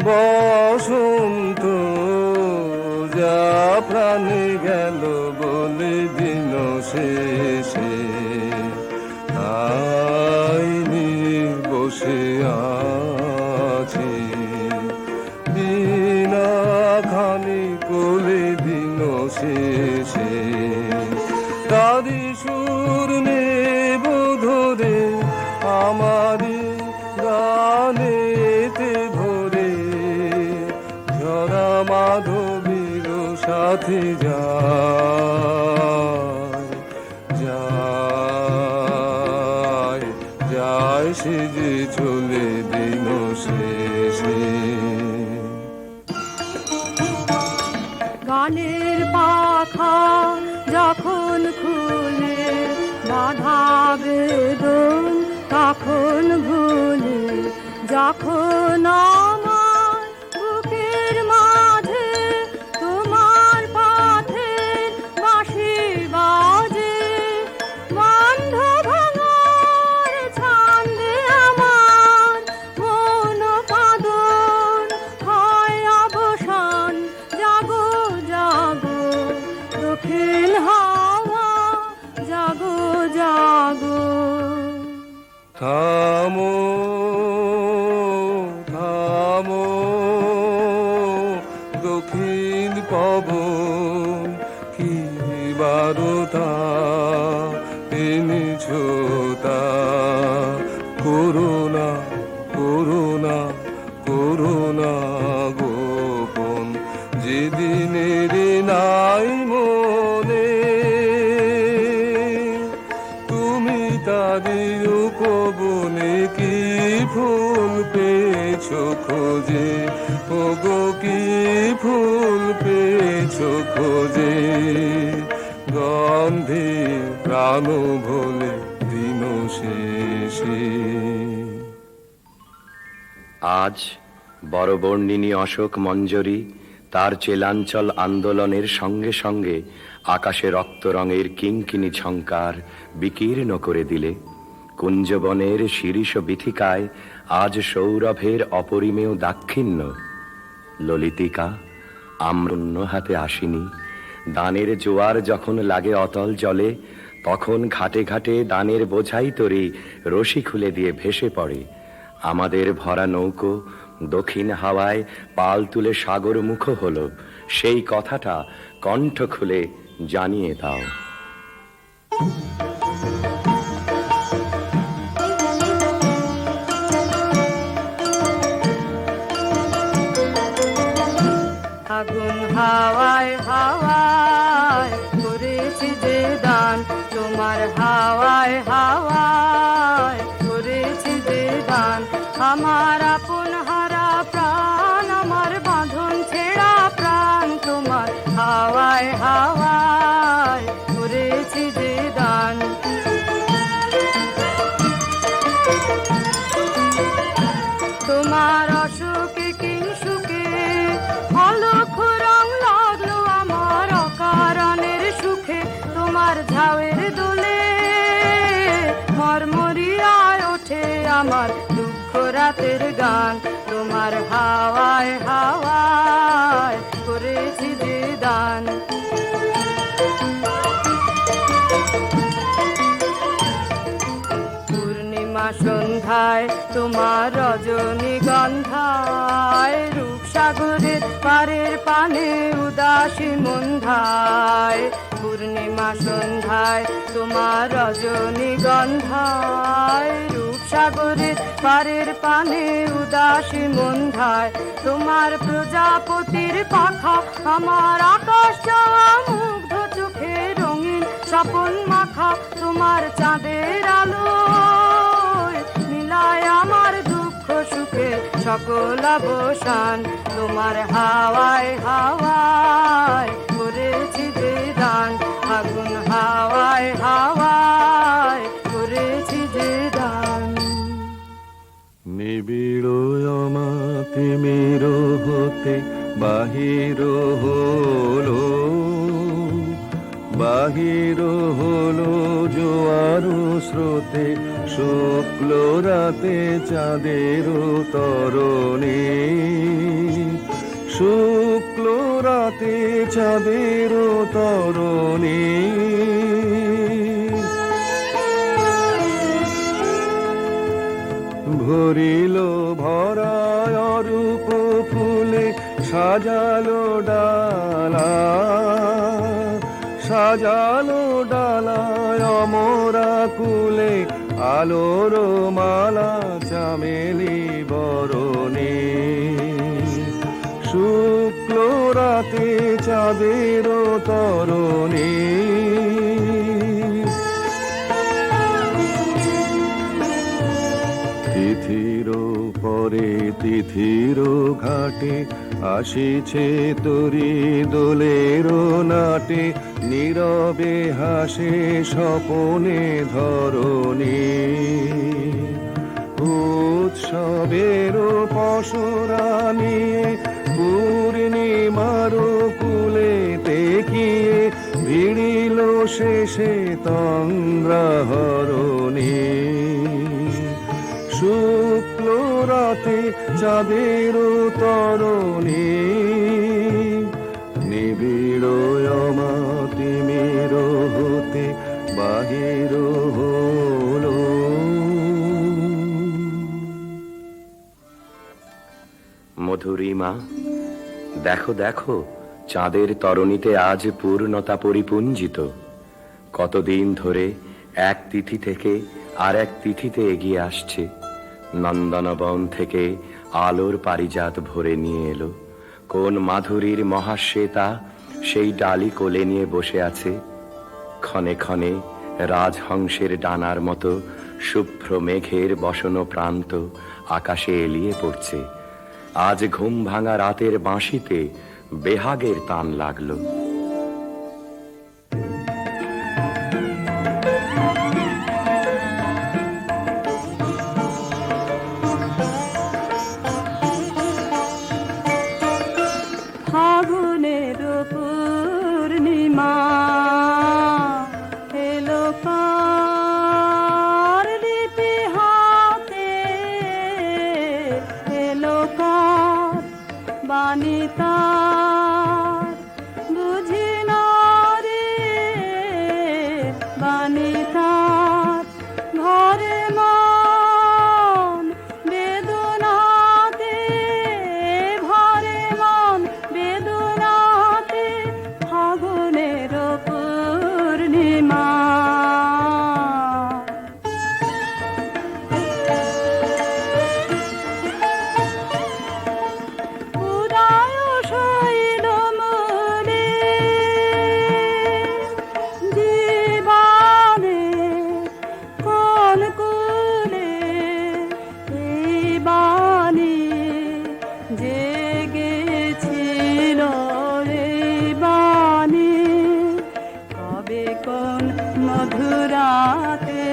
বসন্ত যা প্রাণে গেল বলে দিন শেষে আইনি বসে আছি বিনা খানি কোলে দিন শেষে তারি সুর নেব ধরে আমারি গানেতে ভরে ঝরা মাধবীর সাথে যায় যায় সে যে চলে দিন শেষে গানের পাখা যখন খুলে বাধা বেদন তখন ভুলে যখন আমার বুকের মাঝে তোমার পথের বাঁশি বাজে বন্ধ ভাঙার ছন্দে আমার মন কাঁদন হয় অবসান জাগো জাগো দক্ষিণ হাওয়া জাগো জাগো থামো থামো দক্ষিণ পবন কি বারতা এনেছ তা করোনা করোনা করোনা গোপন যেদিনের নাই মনে তুমি তাদের উপবনে কি ফুল পেয়েছো খোঁজে ওগো কি ফুল পেয়েছো খোঁজে গন্ধে প্রাণ ভোলে দিন শেষে আজ বরবর্ণিনী অশোক মঞ্জরি তার চেলাঞ্চল আন্দোলনের সঙ্গে সঙ্গে আকাশে রক্ত রঙের কিঙ্কিনি ঝঙ্কার বিকীর্ণ করে দিলে কুঞ্জবনের শিরীষ বিথিকায় আজ সৌরভের অপরিমেয় দাক্ষিণ্য ললিতিকা আম্রন্য হাতে আসিনি দানের জোয়ার যখন লাগে অতল জলে তখন ঘাটে ঘাটে দানের বোঝাই তরি রশি খুলে দিয়ে ভেসে পড়ে আমাদের ভরা নৌকো দক্ষিণ হাওয়ায় পাল তুলে সাগর মুখ হলো সেই কথাটা কণ্ঠ খুলে জানিয়ে দাও আগুন হাওয়ায় হাওয়ায় করেছি যে দান তোমার হাওয়ায় হাওয়ায় করেছি যে দান আমার আপন হারা প্রাণ আমার বাঁধন ছেঁড়া প্রাণ তোমার হাওয়ায় হাওয়ায় করেছি যে দান তোমার অসুখে কিংসুকে অলক্ষ রং লাগলো আমার অকারণের সুখে তোমার ঝাউয়ের দোলে মরমরিয়ায় ওঠে আমার দুঃখ রাতের গান তোমার হাওয়ায় হাওয়ায় করেছি যে দান পূর্ণিমা সন্ধ্যায় তোমার রজনীগন্ধায় রূপসাগরের পারের পানে উদাসী মন্ধায় পূর্ণিমা সন্ধ্যায় তোমার রজনীগন্ধায় রূপসাগরের পারের পানে উদাসী মন্ধায় তোমার প্রজাপতির পাখা আমার আকাশ যাওয়া মুগ্ধ চোখে রঙিন স্বপন মাখা তোমার চাঁদের আলো মিলায় আমার দুঃখ সুখে সকল অবসান তোমার হাওয়ায় হাওয়ায় করেছি যে দান আগুন হাওয়ায় হাওয়ায় করেছি যে দান নিবিড় অমাতিমির হতে বাহির হলো বাহির হলো জোয়ার স্রোতে শুক্ল রাতে চাঁদের তরণী শুক্ল রাতে চাঁদের তরণী ভরিল ভরায় অরূপ ফুলে সাজালো ডালা সাজালো ডালায় অমরা কুলে আলোর মালা চামেলি বরণী শুক্ল রাতে চাঁদের তরণী তিথির পরে তিথির ঘাটে আসিছে তরি দোলের নাটে নীরবে হাসে স্বপনে ধরণী উৎসবের পশরা নিয়ে পূর্ণিমার কুলে তেকিয়ে ভিড়িল শেষে তন্দ্রাহরণী শুক্ল রাতে চাঁদের তরণী নিবিড় অমাতিমির হতে বাহির হলো মধুরিমা দেখো দেখো চাঁদের তরণীতে আজ পূর্ণতা পরিপুঞ্জিত। কতদিন ধরে এক তিথি থেকে আর এক তিথিতে এগিয়ে আসছে। নন্দনবন থেকে আলোর পারিজাত ভরে নিয়ে এলো। কোন মাধুরীর মহাশ্বেতা সেই ডালি কোলে নিয়ে বসে আছে। ক্ষণে ক্ষণে রাজহংসের ডানার মতো শুভ্র মেঘের বসন প্রান্ত আকাশে এলিয়ে পড়ছে। আজ ঘুম ভাঙা রাতের বাঁশিতে বেহাগের তান লাগলো। ফাগুনের পূর্ণিমা এলো কার লিপি হাতে এলো কার বাণী তার বুঝি না রে বাণী তার ঘরে মন বেদনাতে ভরে মন বেদনাতে ফাগুনের পূর্ণিমা উদয় শৈল মূলে জীবনে কোন কুলে এই বাণী জেগেছিল এই বাণী কবে কোন মধুরাতে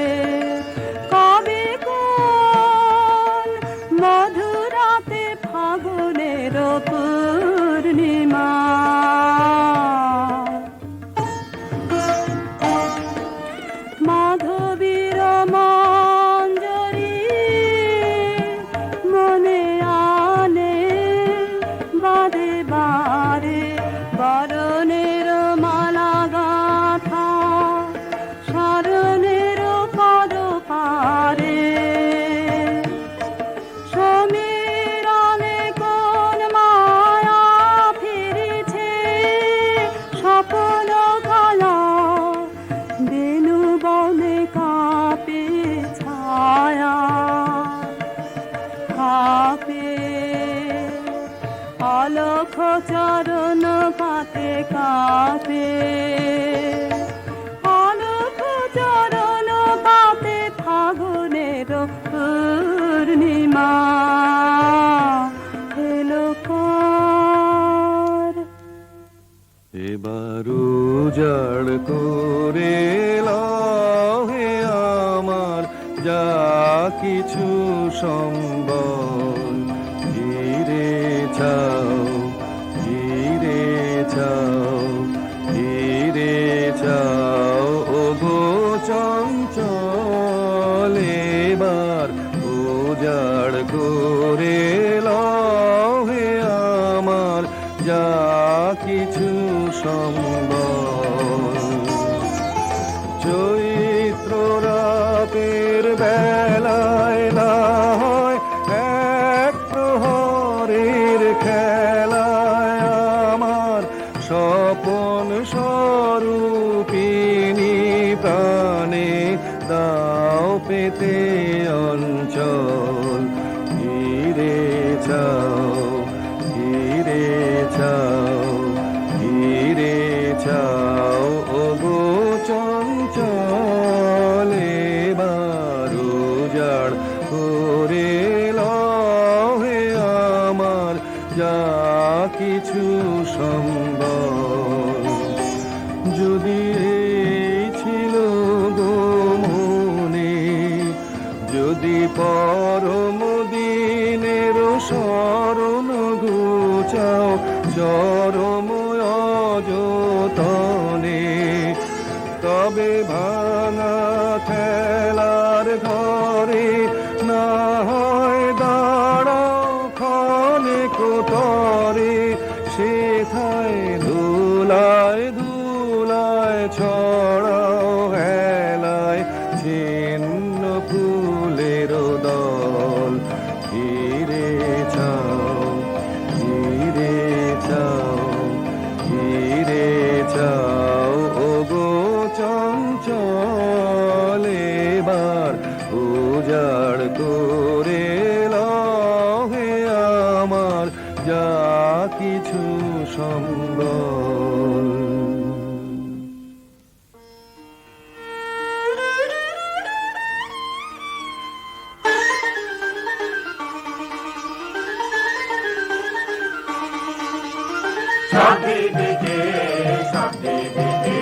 কবে কোন মধুরাতে ফাগুনের পূর্ণিমা মাধবীর মঞ্জরি মনে আনে বারে বারে বরণের মালা গাথা শরণের পদ পারে সমীরণে কোন মায়া ফিরেছে স্বপ্ন কলা বেনু বনে কাপে ছায়া কাপে অলখ চরণ পাতে কাপে অলখ চরণ পাতে ফাগুনের পূর্ণিমা এলো কার এবার উজাড় করে লহে আমার যা কিছু সম্বল ঘিরে চাও ঘিরে চাও ঘিরে চাও ও গো চঞ্চল এবার উজাড় করে সম্বল। চৈত্র রাতের বেলায় না হয় এক প্রহরের খেলায় আমার স্বপন স্বরূপিণী প্রাণে দাও পেতে অঞ্চল। ফিরে যাও, ফিরে যাও, ফিরে যাও ওগো চঞ্চল। এবার উজাড় করে লও হে আমার যা কিছু সম্বল। যদি এই ছিল গো মনে, যদি পরম দিনের শরণ ঘুচাও চরম অযতনে, তবে ভাঙা ঠেলার ঘরে না হয় দাঁড়াও ক্ষণে কোতরে। সেথায় ধুলায় ধুলায় ছড়াও হেলায় ছিন্ন ফুলের দল। ফিরে যাও, ফিরে যাও, ফিরে যাও ওগো চঞ্চল। এবার উজাড় করে লও হে আমার যা কিছু সম্বল। সব দিকে সব দিকে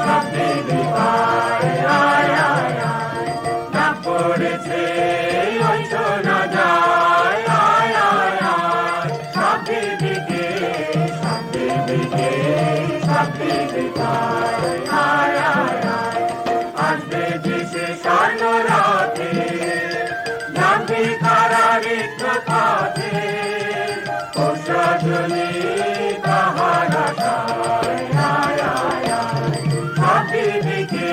সব দিকে আয় আয় আয় আয়, না পড়েছে ওই শোনা যায় আয় আয় আয়। সব দিকে সব দিকে সব দিকে আয় আয় আয় আয়, আসবে দেশে স্বর্ণরথে নামবে কারার একটু পথে। ও সজনী তাহারা আয় আয় আয় আয়, সব দিকে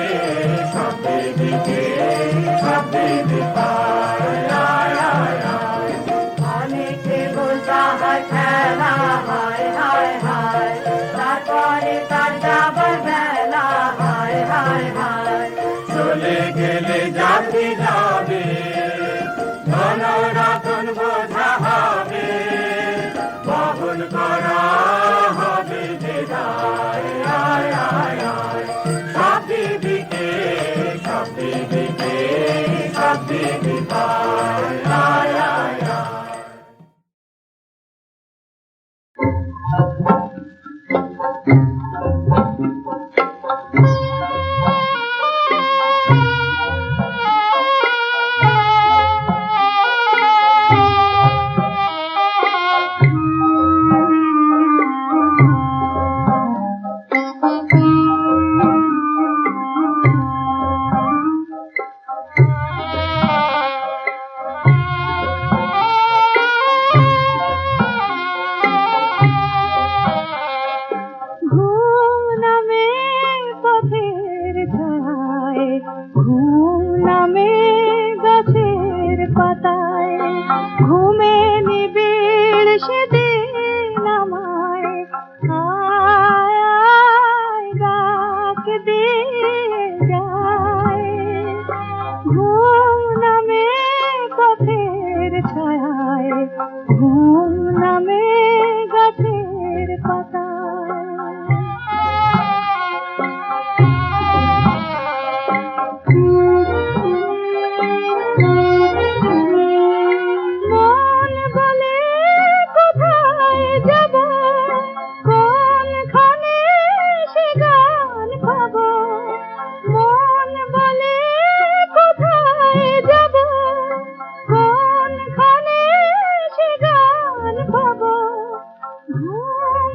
সব দিকে সব দিকে আয় আয় আয় আয়। অনেকে বলতা হয় খেলা হায় হায় হায়, তারপরে তার যাবার বেলা হায় হায় হায়। চলে গেলে জাতি যাবে, ধনরতন বোঝা হবে, বহন করা হবে যে দায় আয় আয় আয়। সব দিকে সব দিকে সব দিকে আয় আয় আয় আয়। ঘুম নামে পথের ছায়, ঘুম নামে গাছের পাতায়, ঘুমে নিবিড় সেদিন আমায় আয় আয় ডাক দিয়ে যায়। ঘুম নামে পথের ছায়, ঘুম নামে গাছের পাতায়। মন বলে কোথায় যাব, কোনখানে সে গান পাবো। মন বলে কোথায় যাব, কোনখানে সে গান পাবো। ঘুম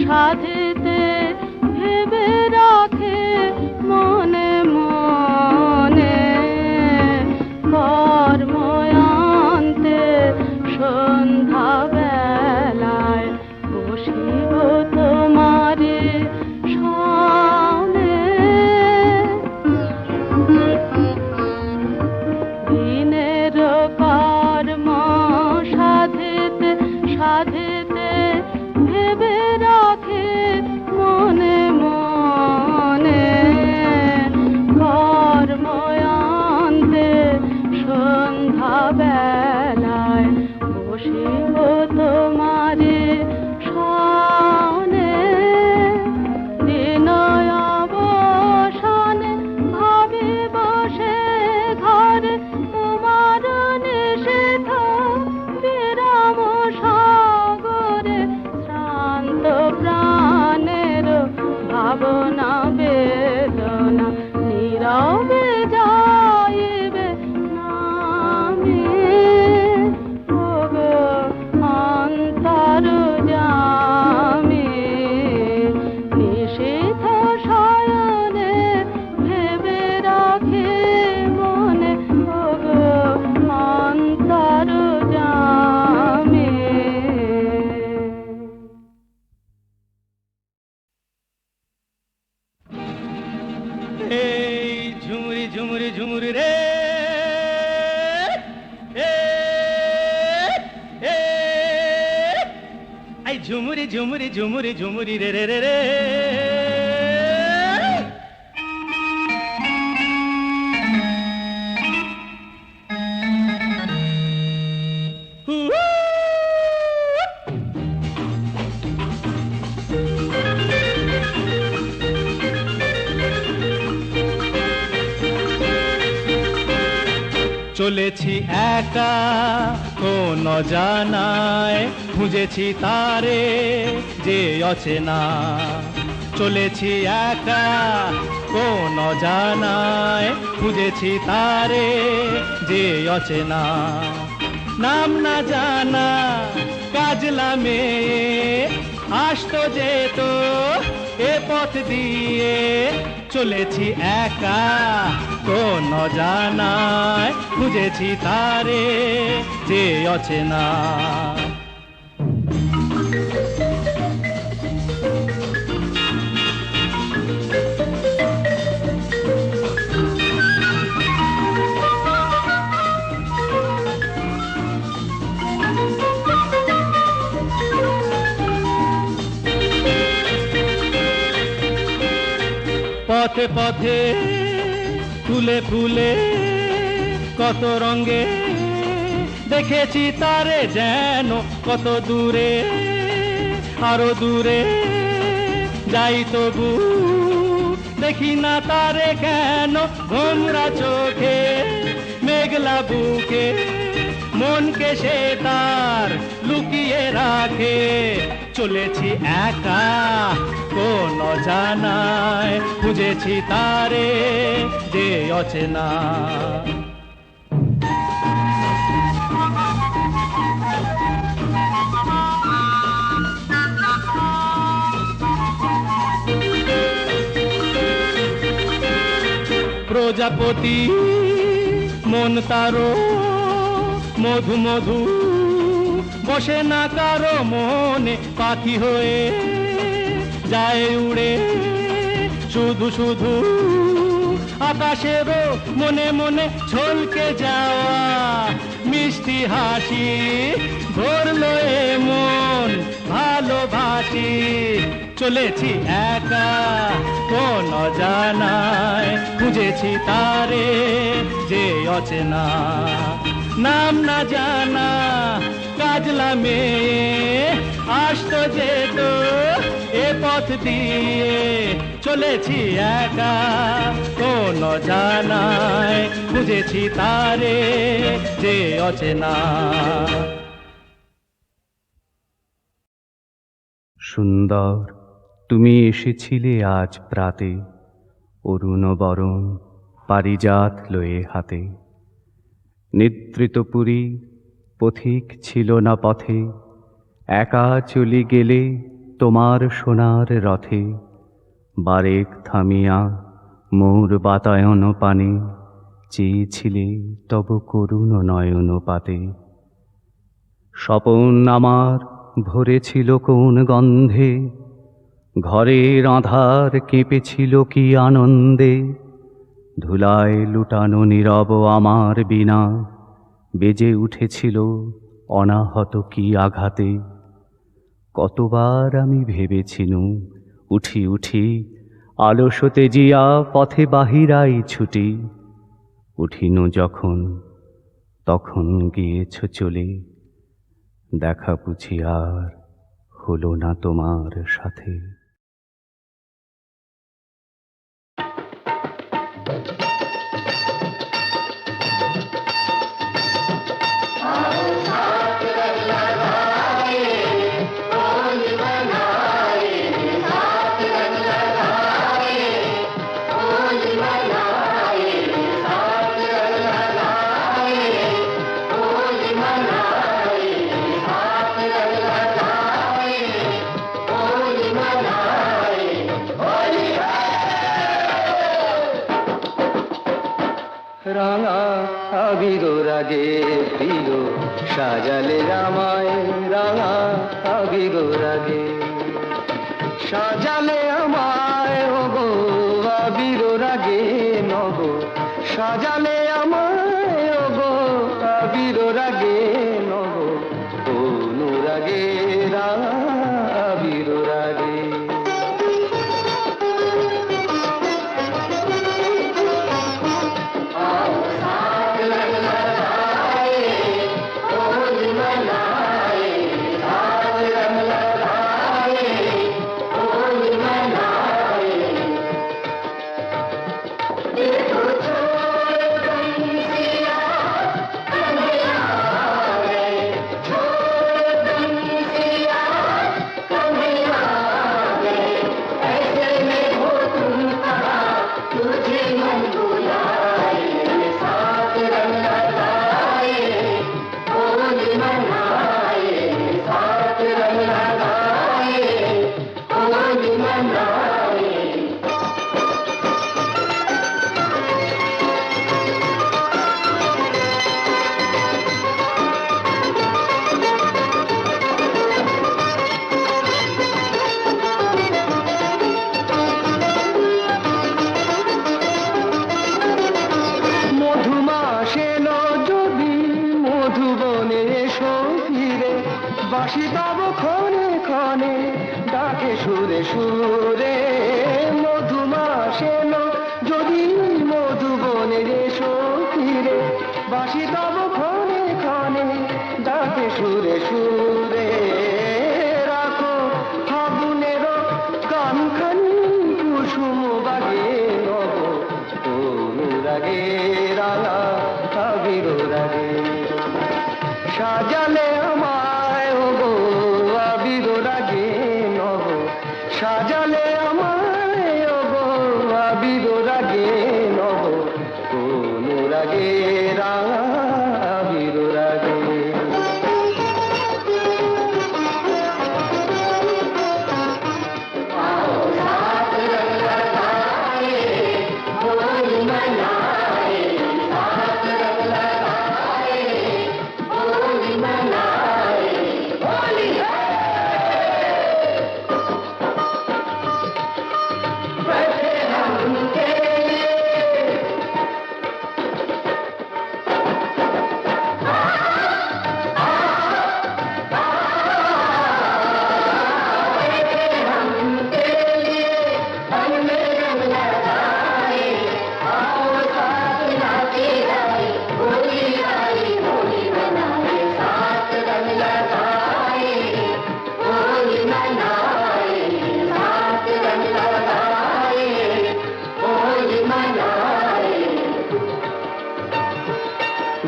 সাধেতে ভেবে রাখে মনে মনে কর্ময়ান্তে সন্ধ্যা বেলায় বসিব তোমারে সনে দিনের কর্ম সাধেতে সাধেতে ভেবে রাখে মনে মনে কর্ময়ান্তে সন্ধ্যা বেলায় বসিব তোমারে সনে দিনয় অবসানে ভাবি বসে ঘরে তোমার নিষেধ বিরাম সাগরে শ্রান্ত প্রাণের ভাবনা বেদনা নীরবে যাইবে নামে ওগো অন্তর্যামী নিষেধ শয়নে ভেবে রাখে মনে ওগো অন্তর্যামী এই ঝুমুরি ঝুমুরি ঝুমুরি রে এ এ এই ঝুমুরি ঝুমুরি ঝুমুরি ঝুমুরি রে রে রে রে চলেছি একা কোন জানায় খুঁজেছি তারে যে অচেনা চলেছি একা কোন জানায় খুঁজেছি তারে যে অচেনা নাম না জানা কাজলা মেয়ে আসতো যেত এ পথ দিয়ে চলেছি একা কোন জানায় খুঁজেছি তারে যে অচেনা পথে পথে ফুলে ফুলে কত রঙে দেখেছি তারে যেন কত দূরে আরো দূরে যাই তবু দেখি না তারে কেন ভোমরা চোখে মেঘলা বুকে মনকে সে তার লুকিয়ে রাখে চলেছি একা কোন জানায় খুঁজেছি তারে যে অচেনা প্রজাপতি মন তারো মধু মধু বসে না কারো মনে পাখি হয়ে যায় উড়ে শুধু শুধু আকাশেরও মনে মনে ছলকে যাওয়া মিষ্টি হাসি ধরলো মন ভালোবাসি চলেছি একা কোন জানায় খুঁজেছি তারে যে অচেনা নাম না জানা কাজলা মেয়ে আসতো যেত এ পথ দিয়ে চলেছি একা কোন জানায় খুঁজেছি তারে যে অচেনা সুন্দর তুমি এসেছিলে আজ প্রাতে অরুণ বরণ পারিজাত লয়ে হাতে নিদ্রিতপুরী পথিক ছিল না পথে একা চলি গেলে তোমার সোনার রথে বারেক থামিয়া মোর বাতায়ন পানে চেয়েছিলে তব করুণ নয়ন পাতে। স্বপন আমার ভরেছিল কোন গন্ধে, ঘরের আঁধার কেঁপেছিল কি আনন্দে। ধুলায় লুটানো নীরব আমার বীণা বেজে উঠেছিল অনাহত কি আঘাতে। কতবার আমি ভেবেছিনু উঠি উঠি আলসতে জিয়া পথে বাহিরাই ছুটি। উঠিনু যখন তখন গিয়েছ চলে, দেখা বুঝি আর হলো না তোমার সাথে। রাঙা আবির রাগে প্রিয় সাজালে আমায়, রাঙা আবির রাগে সাজালে আমায় ওগো আবির রাগে নব, সাজালে আমায় ওগো আবির রাগে নব, অনুরাগে রাঙা আবির রাগে। বাঁশি তব ক্ষণে ক্ষণে ডাকে সুরে সুরে, মধুমাসেন যদি মধুবনের এসো ফিরে, বাঁশি তব ক্ষণে ক্ষণে ডাকে সুরে সুরে। রাখো ফাগুনের গানখানি কুসুম বাগে নব, অনুরাগে রাঙা আবির রাগে সাজালে আমায় ওগো আবির রাগে নব, সাজালে আমায় ওগো আবির রাগে নব, অনুরাগে রাঙা আবির রাগে।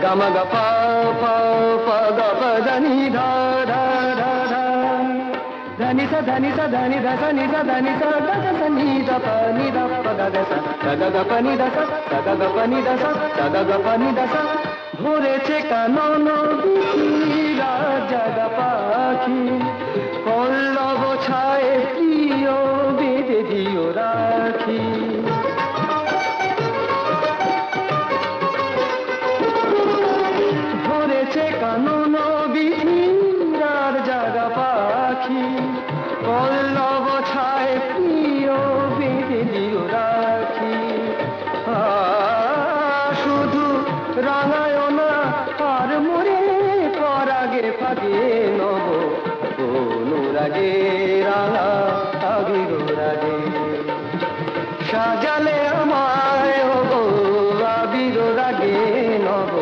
Gama ga pa pa pa ga pa da ni da da da da, da ni sa da ni sa da ni da sa ni sa da ni sa da da sa ni da pa ni da pa ga ga sa ga ga pa ni da sa ga ga pa ni da sa ga ga pa ni da sa, ধরেছে কানন বিচিরা জাগা পাখি পল্লব ছায় পল্লব ছায় প্রিয় বেঁধে দিও রাখি শুধু রাঙায় না আর মোরে পরাগে ফাগে নব অনুরাগে রাঙা আবিরাগে সাজালে আমায় হবো আবির রাগে নব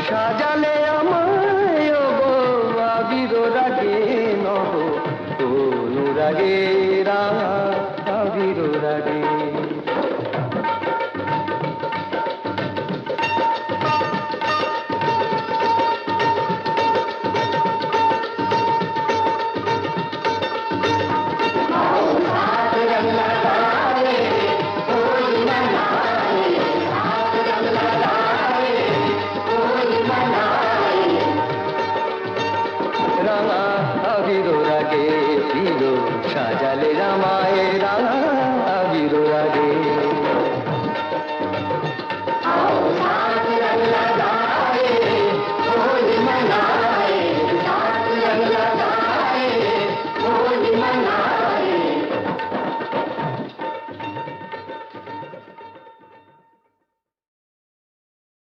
সাজালে আমায় হবো আবির রাগে নব অনুরাগে রাঙা আবির রাগে